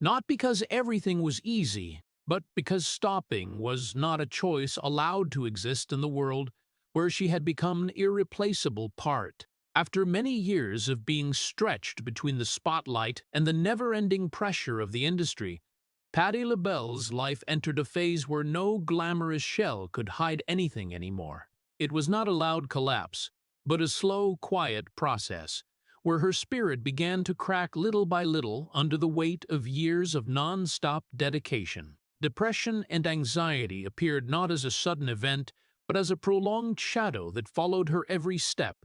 not because everything was easy, but because stopping was not a choice allowed to exist in the world where she had become an irreplaceable part. After many years of being stretched between the spotlight and the never-ending pressure of the industry, Patti LaBelle's life entered a phase where no glamorous shell could hide anything anymore. It was not a loud collapse, but a slow, quiet process, where her spirit began to crack little by little under the weight of years of non-stop dedication. Depression and anxiety appeared not as a sudden event, but as a prolonged shadow that followed her every step,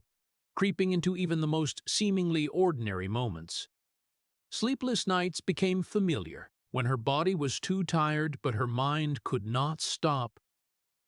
creeping into even the most seemingly ordinary moments. Sleepless nights became familiar, when her body was too tired but her mind could not stop.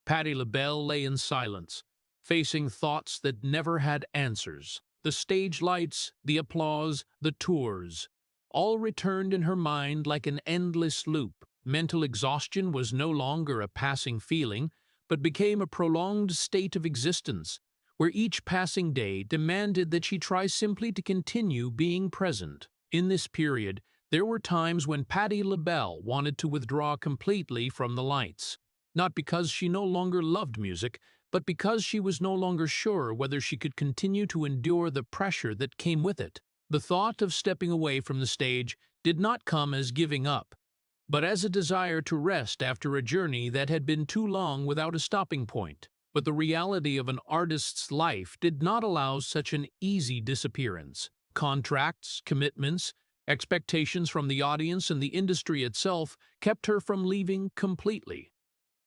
Patti LaBelle lay in silence, facing thoughts that never had answers. The stage lights, the applause, the tours, all returned in her mind like an endless loop. Mental exhaustion was no longer a passing feeling, but became a prolonged state of existence, where each passing day demanded that she try simply to continue being present. In this period, there were times when Patti LaBelle wanted to withdraw completely from the lights, not because she no longer loved music, but because she was no longer sure whether she could continue to endure the pressure that came with it. The thought of stepping away from the stage did not come as giving up, but as a desire to rest after a journey that had been too long without a stopping point. But the reality of an artist's life did not allow such an easy disappearance. Contracts, commitments, expectations from the audience and the industry itself kept her from leaving completely,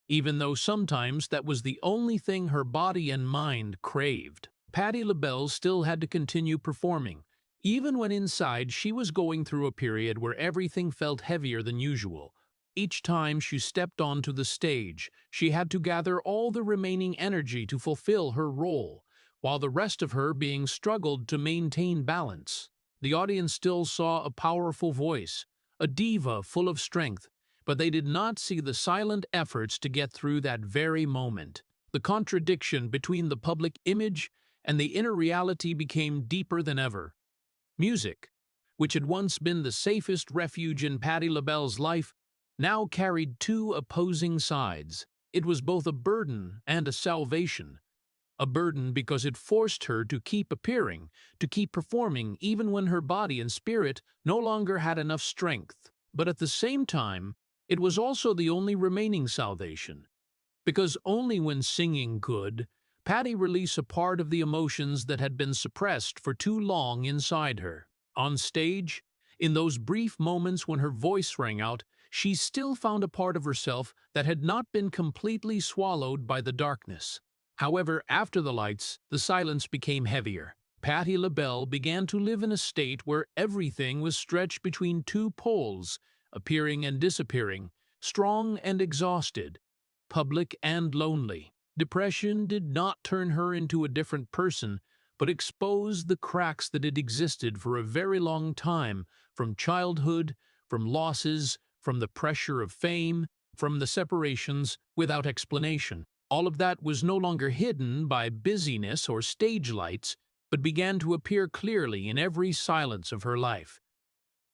even though sometimes that was the only thing her body and mind craved. Patti LaBelle still had to continue performing, even when inside she was going through a period where everything felt heavier than usual. Each time she stepped onto the stage, she had to gather all the remaining energy to fulfill her role, while the rest of her being struggled to maintain balance. The audience still saw a powerful voice, a diva full of strength, but they did not see the silent efforts to get through that very moment. The contradiction between the public image and the inner reality became deeper than ever. Music, which had once been the safest refuge in Patti LaBelle's life, now carried two opposing sides. It was both a burden and a salvation. A burden because it forced her to keep appearing, to keep performing even when her body and spirit no longer had enough strength. But at the same time, it was also the only remaining salvation, because only when singing could Patti release a part of the emotions that had been suppressed for too long inside her. On stage, in those brief moments when her voice rang out, she still found a part of herself that had not been completely swallowed by the darkness. However, after the lights, the silence became heavier. Patti LaBelle began to live in a state where everything was stretched between two poles, appearing and disappearing, strong and exhausted, public and lonely. Depression did not turn her into a different person, but exposed the cracks that had existed for a very long time, from childhood, from losses, from the pressure of fame, from the separations without explanation. All of that was no longer hidden by busyness or stage lights, but began to appear clearly in every silence of her life.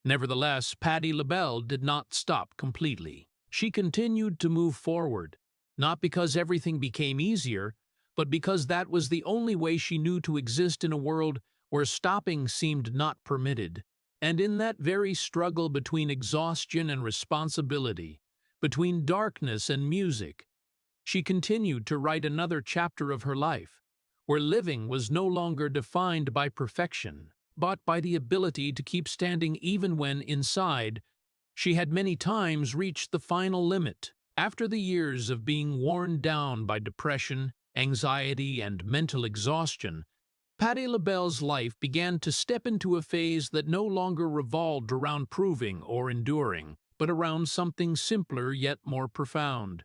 Nevertheless, Patti LaBelle did not stop completely. She continued to move forward, not because everything became easier, but because that was the only way she knew to exist in a world where stopping seemed not permitted. And in that very struggle between exhaustion and responsibility, between darkness and music, she continued to write another chapter of her life, where living was no longer defined by perfection, but by the ability to keep standing even when, inside, she had many times reached the final limit. After the years of being worn down by depression, anxiety, and mental exhaustion, Patti LaBelle's life began to step into a phase that no longer revolved around proving or enduring, but around something simpler yet more profound.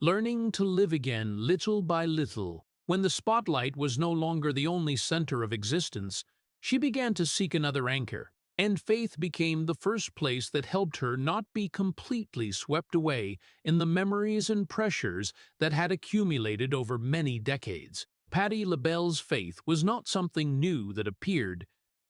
Learning to live again little by little. When the spotlight was no longer the only center of existence, she began to seek another anchor, and faith became the first place that helped her not be completely swept away in the memories and pressures that had accumulated over many decades. Patti LaBelle's faith was not something new that appeared,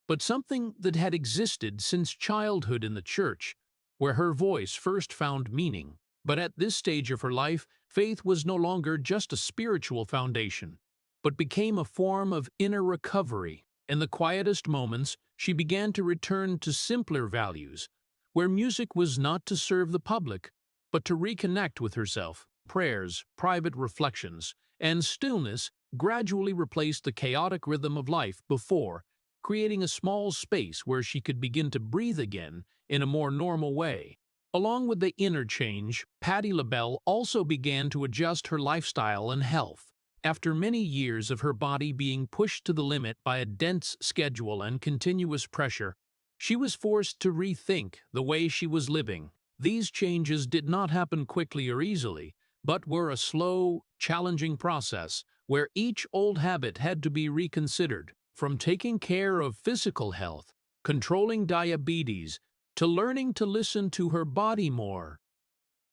but something that had existed since childhood in the church, where her voice first found meaning. But at this stage of her life, faith was no longer just a spiritual foundation, but became a form of inner recovery. In the quietest moments, she began to return to simpler values, where music was not to serve the public, but to reconnect with herself. Prayers, private reflections, and stillness gradually replaced the chaotic rhythm of life before, creating a small space where she could begin to breathe again in a more normal way. Along with the inner change, Patti LaBelle also began to adjust her lifestyle and health. After many years of her body being pushed to the limit by a dense schedule and continuous pressure, she was forced to rethink the way she was living. These changes did not happen quickly or easily, but were a slow, challenging process where each old habit had to be reconsidered. From taking care of physical health, controlling diabetes, to learning to listen to her body more,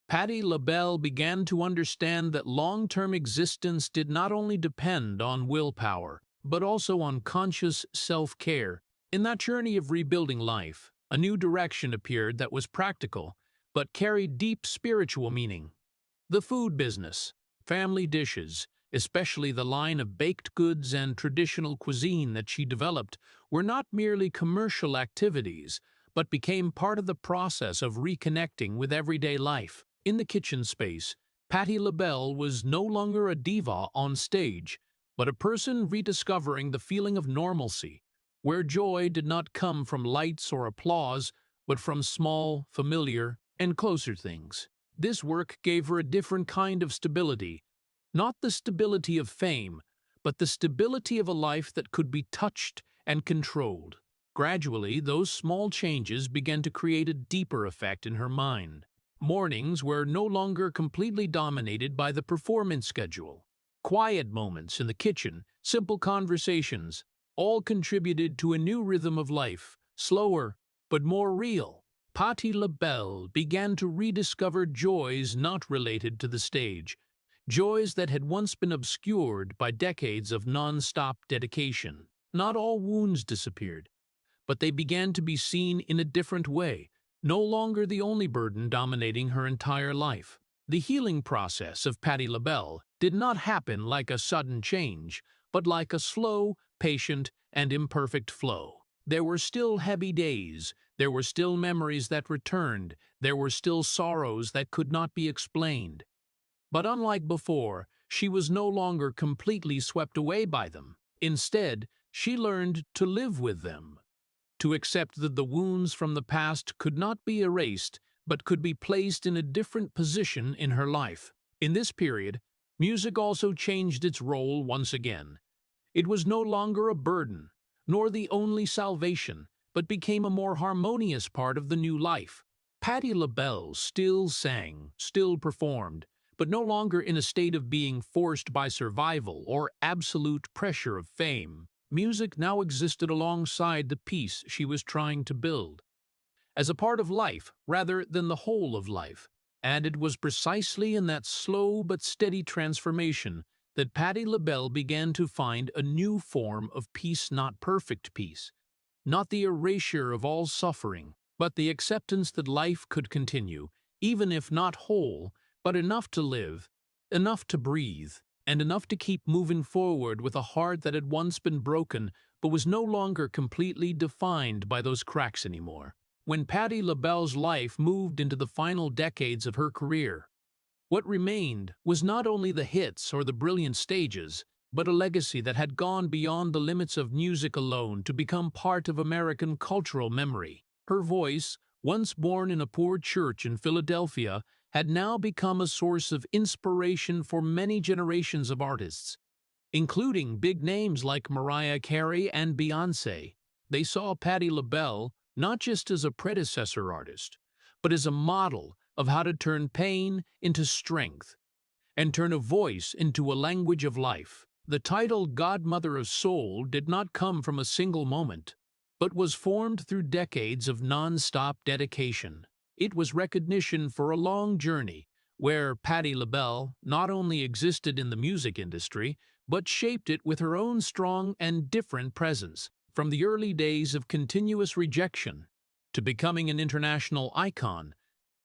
Patti LaBelle began to understand that long-term existence did not only depend on willpower, but also on conscious self-care. In that journey of rebuilding life, a new direction appeared that was practical, but carried deep spiritual meaning. The food business, family dishes, especially the line of baked goods and traditional cuisine that she developed, were not merely commercial activities, but became part of the process of reconnecting with everyday life. In the kitchen space, Patti LaBelle was no longer a diva on stage, but a person rediscovering the feeling of normalcy, where joy did not come from lights or applause, but from small, familiar, and closer things. This work gave her a different kind of stability, not the stability of fame, but the stability of a life that could be touched and controlled. Gradually, those small changes began to create a deeper effect in her mind. Mornings were no longer completely dominated by the performance schedule. Quiet moments in the kitchen, simple conversations, all contributed to a new rhythm of life, slower but more real. Patti LaBelle began to rediscover joys not related to the stage, joys that had once been obscured by decades of non-stop dedication. Not all wounds disappeared, but they began to be seen in a different way, no longer the only burden dominating her entire life. The healing process of Patti LaBelle did not happen like a sudden change, but like a slow, patient, and imperfect flow. There were still heavy days, there were still memories that returned, there were still sorrows that could not be explained. But unlike before, she was no longer completely swept away by them. Instead, she learned to live with them, to accept that the wounds from the past could not be erased, but could be placed in a different position in her life. In this period, music also changed its role once again. It was no longer a burden, nor the only salvation, but became a more harmonious part of the new life. Patti LaBelle still sang, still performed, but no longer in a state of being forced by survival or absolute pressure of fame. Music now existed alongside the peace she was trying to build, as a part of life rather than the whole of life. And it was precisely in that slow but steady transformation that Patti LaBelle began to find a new form of peace, not perfect peace, not the erasure of all suffering, but the acceptance that life could continue, even if not whole, but enough to live, enough to breathe. and enough to keep moving forward with a heart that had once been broken but was no longer completely defined by those cracks anymore. When Patti LaBelle's life moved into the final decades of her career, what remained was not only the hits or the brilliant stages, but a legacy that had gone beyond the limits of music alone to become part of American cultural memory. Her voice, once born in a poor church in Philadelphia, had now become a source of inspiration for many generations of artists, including big names like Mariah Carey and Beyoncé. They saw Patti LaBelle not just as a predecessor artist, but as a model of how to turn pain into strength and turn a voice into a language of life. The title Godmother of Soul did not come from a single moment, but was formed through decades of non-stop dedication. It was recognition for a long journey where Patti LaBelle not only existed in the music industry, but shaped it with her own strong and different presence. From the early days of continuous rejection to becoming an international icon,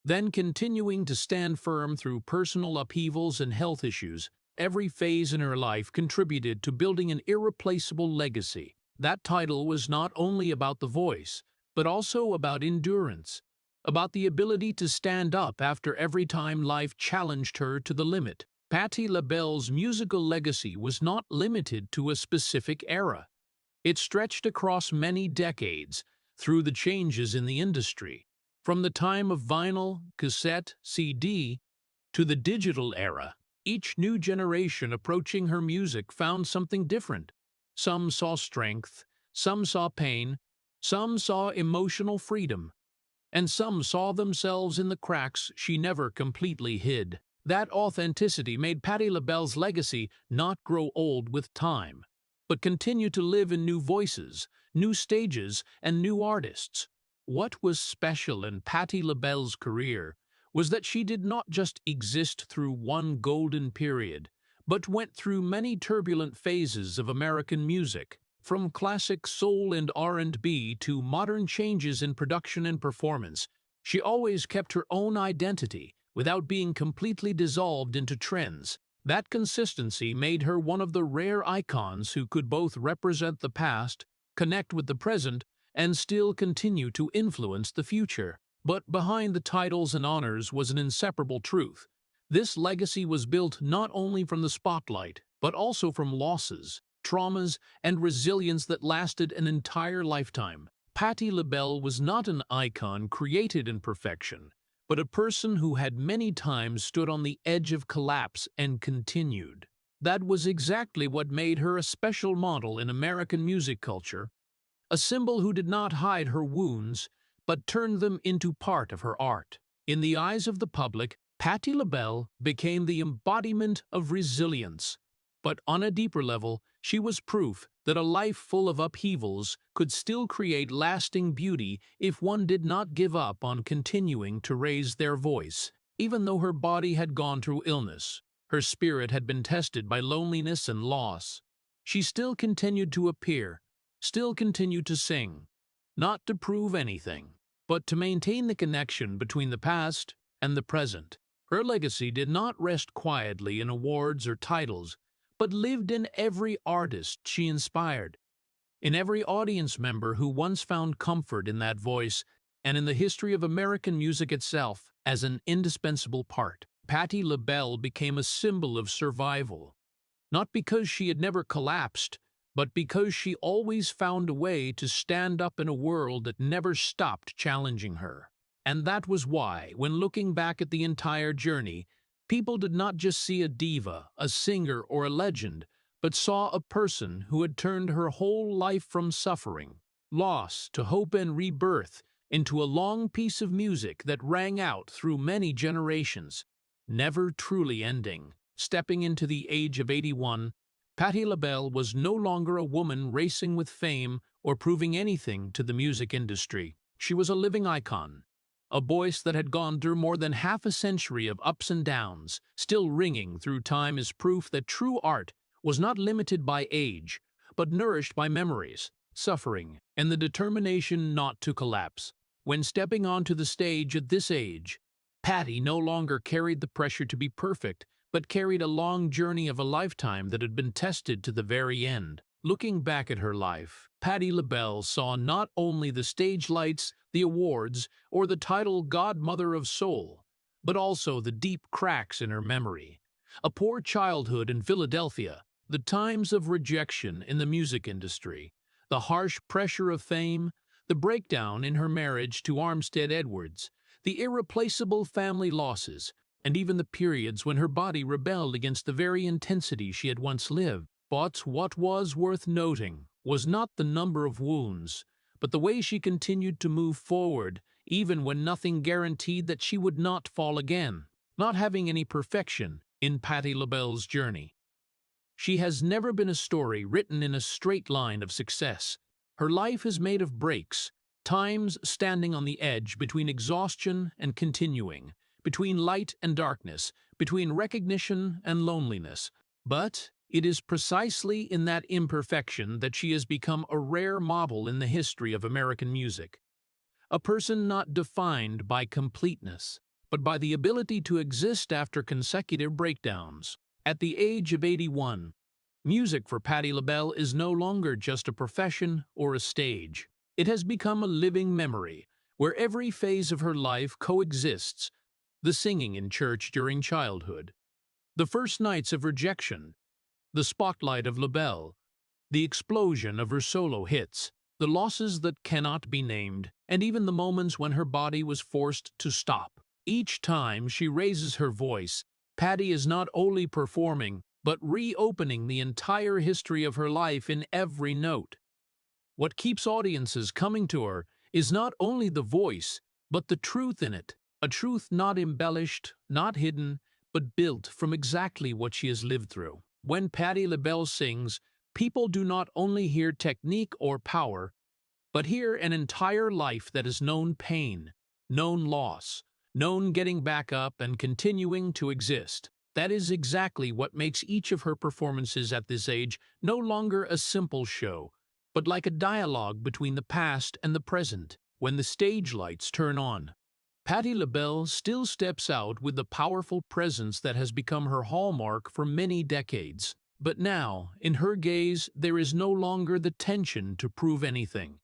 then continuing to stand firm through personal upheavals and health issues, every phase in her life contributed to building an irreplaceable legacy. That title was not only about the voice, but also about endurance, about the ability to stand up after every time life challenged her to the limit. Patti LaBelle's musical legacy was not limited to a specific era. It stretched across many decades through the changes in the industry, from the time of vinyl, cassette, CD, to the digital era. Each new generation approaching her music found something different. Some saw strength, some saw pain, some saw emotional freedom, and some saw themselves in the cracks she never completely hid. That authenticity made Patti LaBelle's legacy not grow old with time, but continue to live in new voices, new stages, and new artists. What was special in Patti LaBelle's career was that she did not just exist through one golden period, but went through many turbulent phases of American music, from classic soul and R&B to modern changes in production and performance. She always kept her own identity without being completely dissolved into trends. That consistency made her one of the rare icons who could both represent the past, connect with the present, and still continue to influence the future. But behind the titles and honors was an inseparable truth. This legacy was built not only from the spotlight, but also from losses, traumas, and resilience that lasted an entire lifetime. Patti LaBelle was not an icon created in perfection, but a person who had many times stood on the edge of collapse and continued. That was exactly what made her a special model in American music culture, a symbol who did not hide her wounds, but turned them into part of her art. In the eyes of the public, Patti LaBelle became the embodiment of resilience. But on a deeper level, she was proof that a life full of upheavals could still create lasting beauty if one did not give up on continuing to raise their voice. Even though her body had gone through illness, her spirit had been tested by loneliness and loss, she still continued to appear, still continued to sing, not to prove anything, but to maintain the connection between the past and the present. Her legacy did not rest quietly in awards or titles, but lived in every artist she inspired, in every audience member who once found comfort in that voice, and in the history of American music itself as an indispensable part. Patti LaBelle became a symbol of survival, not because she had never collapsed, but because she always found a way to stand up in a world that never stopped challenging her. And that was why, when looking back at the entire journey, people did not just see a diva, a singer, or a legend, but saw a person who had turned her whole life from suffering, loss, to hope and rebirth into a long piece of music that rang out through many generations, never truly ending. Stepping into the age of 81, Patti LaBelle was no longer a woman racing with fame or proving anything to the music industry. She was a living icon, a voice that had gone through more than half a century of ups and downs, still ringing through time as proof that true art was not limited by age, but nourished by memories, suffering, and the determination not to collapse. When stepping onto the stage at this age, Patti no longer carried the pressure to be perfect, but carried a long journey of a lifetime that had been tested to the very end. Looking back at her life, Patti LaBelle saw not only the stage lights, the awards, or the title Godmother of Soul, but also the deep cracks in her memory. A poor childhood in Philadelphia, the times of rejection in the music industry, the harsh pressure of fame, the breakdown in her marriage to Armstead Edwards, the irreplaceable family losses, and even the periods when her body rebelled against the very intensity she had once lived. But what was worth noting was not the number of wounds, but the way she continued to move forward, even when nothing guaranteed that she would not fall again. Not having any perfection in Patti LaBelle's journey, she has never been a story written in a straight line of success. Her life is made of breaks, times standing on the edge between exhaustion and continuing, between light and darkness, between recognition and loneliness. But it is precisely in that imperfection that she has become a rare model in the history of American music. A person not defined by completeness, but by the ability to exist after consecutive breakdowns. At the age of 81, music for Patti LaBelle is no longer just a profession or a stage. It has become a living memory, where every phase of her life coexists: the singing in church during childhood, the first nights of rejection, the spotlight of LaBelle, the explosion of her solo hits, the losses that cannot be named, and even the moments when her body was forced to stop. Each time she raises her voice, Patti is not only performing, but reopening the entire history of her life in every note. What keeps audiences coming to her is not only the voice, but the truth in it, a truth not embellished, not hidden, but built from exactly what she has lived through. When Patti LaBelle sings, people do not only hear technique or power, but hear an entire life that has known pain, known loss, known getting back up and continuing to exist. That is exactly what makes each of her performances at this age no longer a simple show, but like a dialogue between the past and the present. When the stage lights turn on, Patti LaBelle still steps out with the powerful presence that has become her hallmark for many decades. But now, in her gaze, there is no longer the tension to prove anything,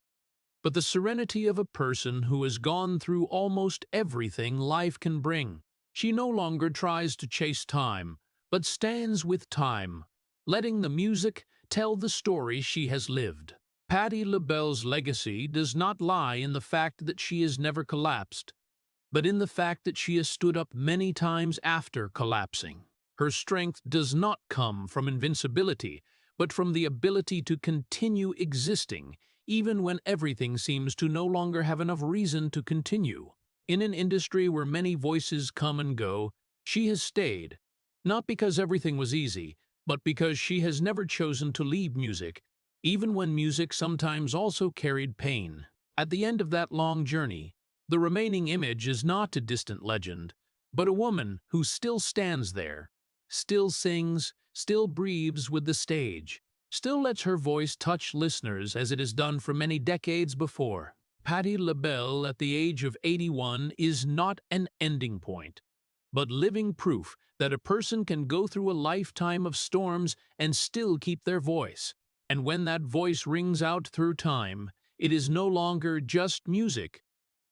but the serenity of a person who has gone through almost everything life can bring. She no longer tries to chase time, but stands with time, letting the music tell the story she has lived. Patti LaBelle's legacy does not lie in the fact that she has never collapsed, but in the fact that she has stood up many times after collapsing. Her strength does not come from invincibility, but from the ability to continue existing, even when everything seems to no longer have enough reason to continue. In an industry where many voices come and go, she has stayed, not because everything was easy, but because she has never chosen to leave music, even when music sometimes also carried pain. At the end of that long journey, the remaining image is not a distant legend, but a woman who still stands there, still sings, still breathes with the stage, still lets her voice touch listeners as it has done for many decades before. Patti LaBelle at the age of 81 is not an ending point, but living proof that a person can go through a lifetime of storms and still keep their voice. And when that voice rings out through time, it is no longer just music,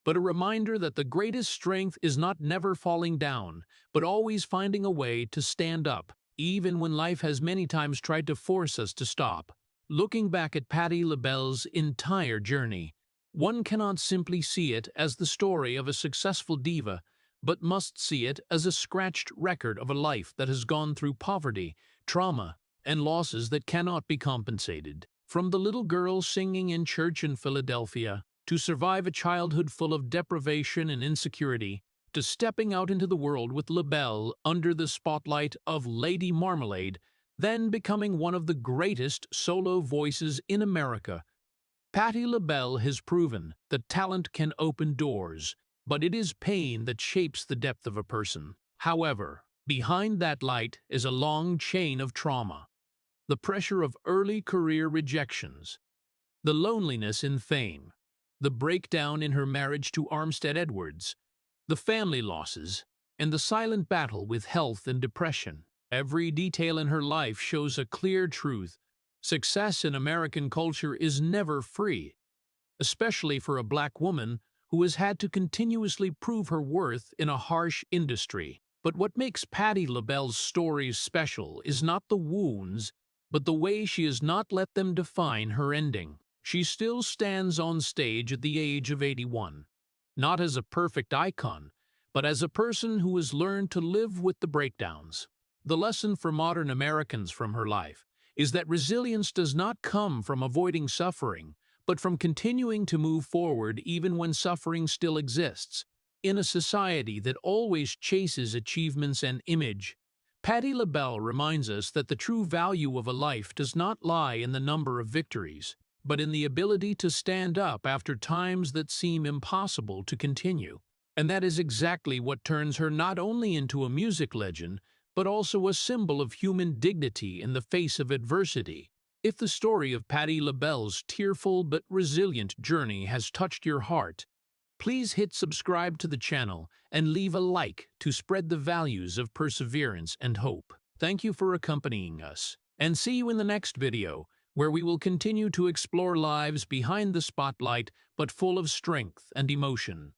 but a reminder that the greatest strength is not never falling down, but always finding a way to stand up, even when life has many times tried to force us to stop. Looking back at Patti LaBelle's entire journey, one cannot simply see it as the story of a successful diva, but must see it as a scratched record of a life that has gone through poverty, trauma, and losses that cannot be compensated. From the little girl singing in church in Philadelphia, to survive a childhood full of deprivation and insecurity, to stepping out into the world with LaBelle under the spotlight of Lady Marmalade, then becoming one of the greatest solo voices in America, Patti LaBelle has proven that talent can open doors, but it is pain that shapes the depth of a person. However, behind that light is a long chain of trauma: the pressure of early career rejections, the loneliness in fame, the breakdown in her marriage to Armstead Edwards, the family losses, and the silent battle with health and depression. Every detail in her life shows a clear truth. Success in American culture is never free, especially for a black woman who has had to continuously prove her worth in a harsh industry. But what makes Patti LaBelle's stories special is not the wounds, but the way she has not let them define her ending. She still stands on stage at the age of 81, not as a perfect icon, but as a person who has learned to live with the breakdowns. The lesson for modern Americans from her life is that resilience does not come from avoiding suffering, but from continuing to move forward even when suffering still exists. In a society that always chases achievements and image, Patti LaBelle reminds us that the true value of a life does not lie in the number of victories, but in the ability to stand up after times that seem impossible to continue. And that is exactly what turns her not only into a music legend, but also a symbol of human dignity in the face of adversity. If the story of Patti LaBelle's tearful but resilient journey has touched your heart, please hit subscribe to the channel and leave a like to spread the values of perseverance and hope. Thank you for accompanying us, and see you in the next video, where we will continue to explore lives behind the spotlight but full of strength and emotion.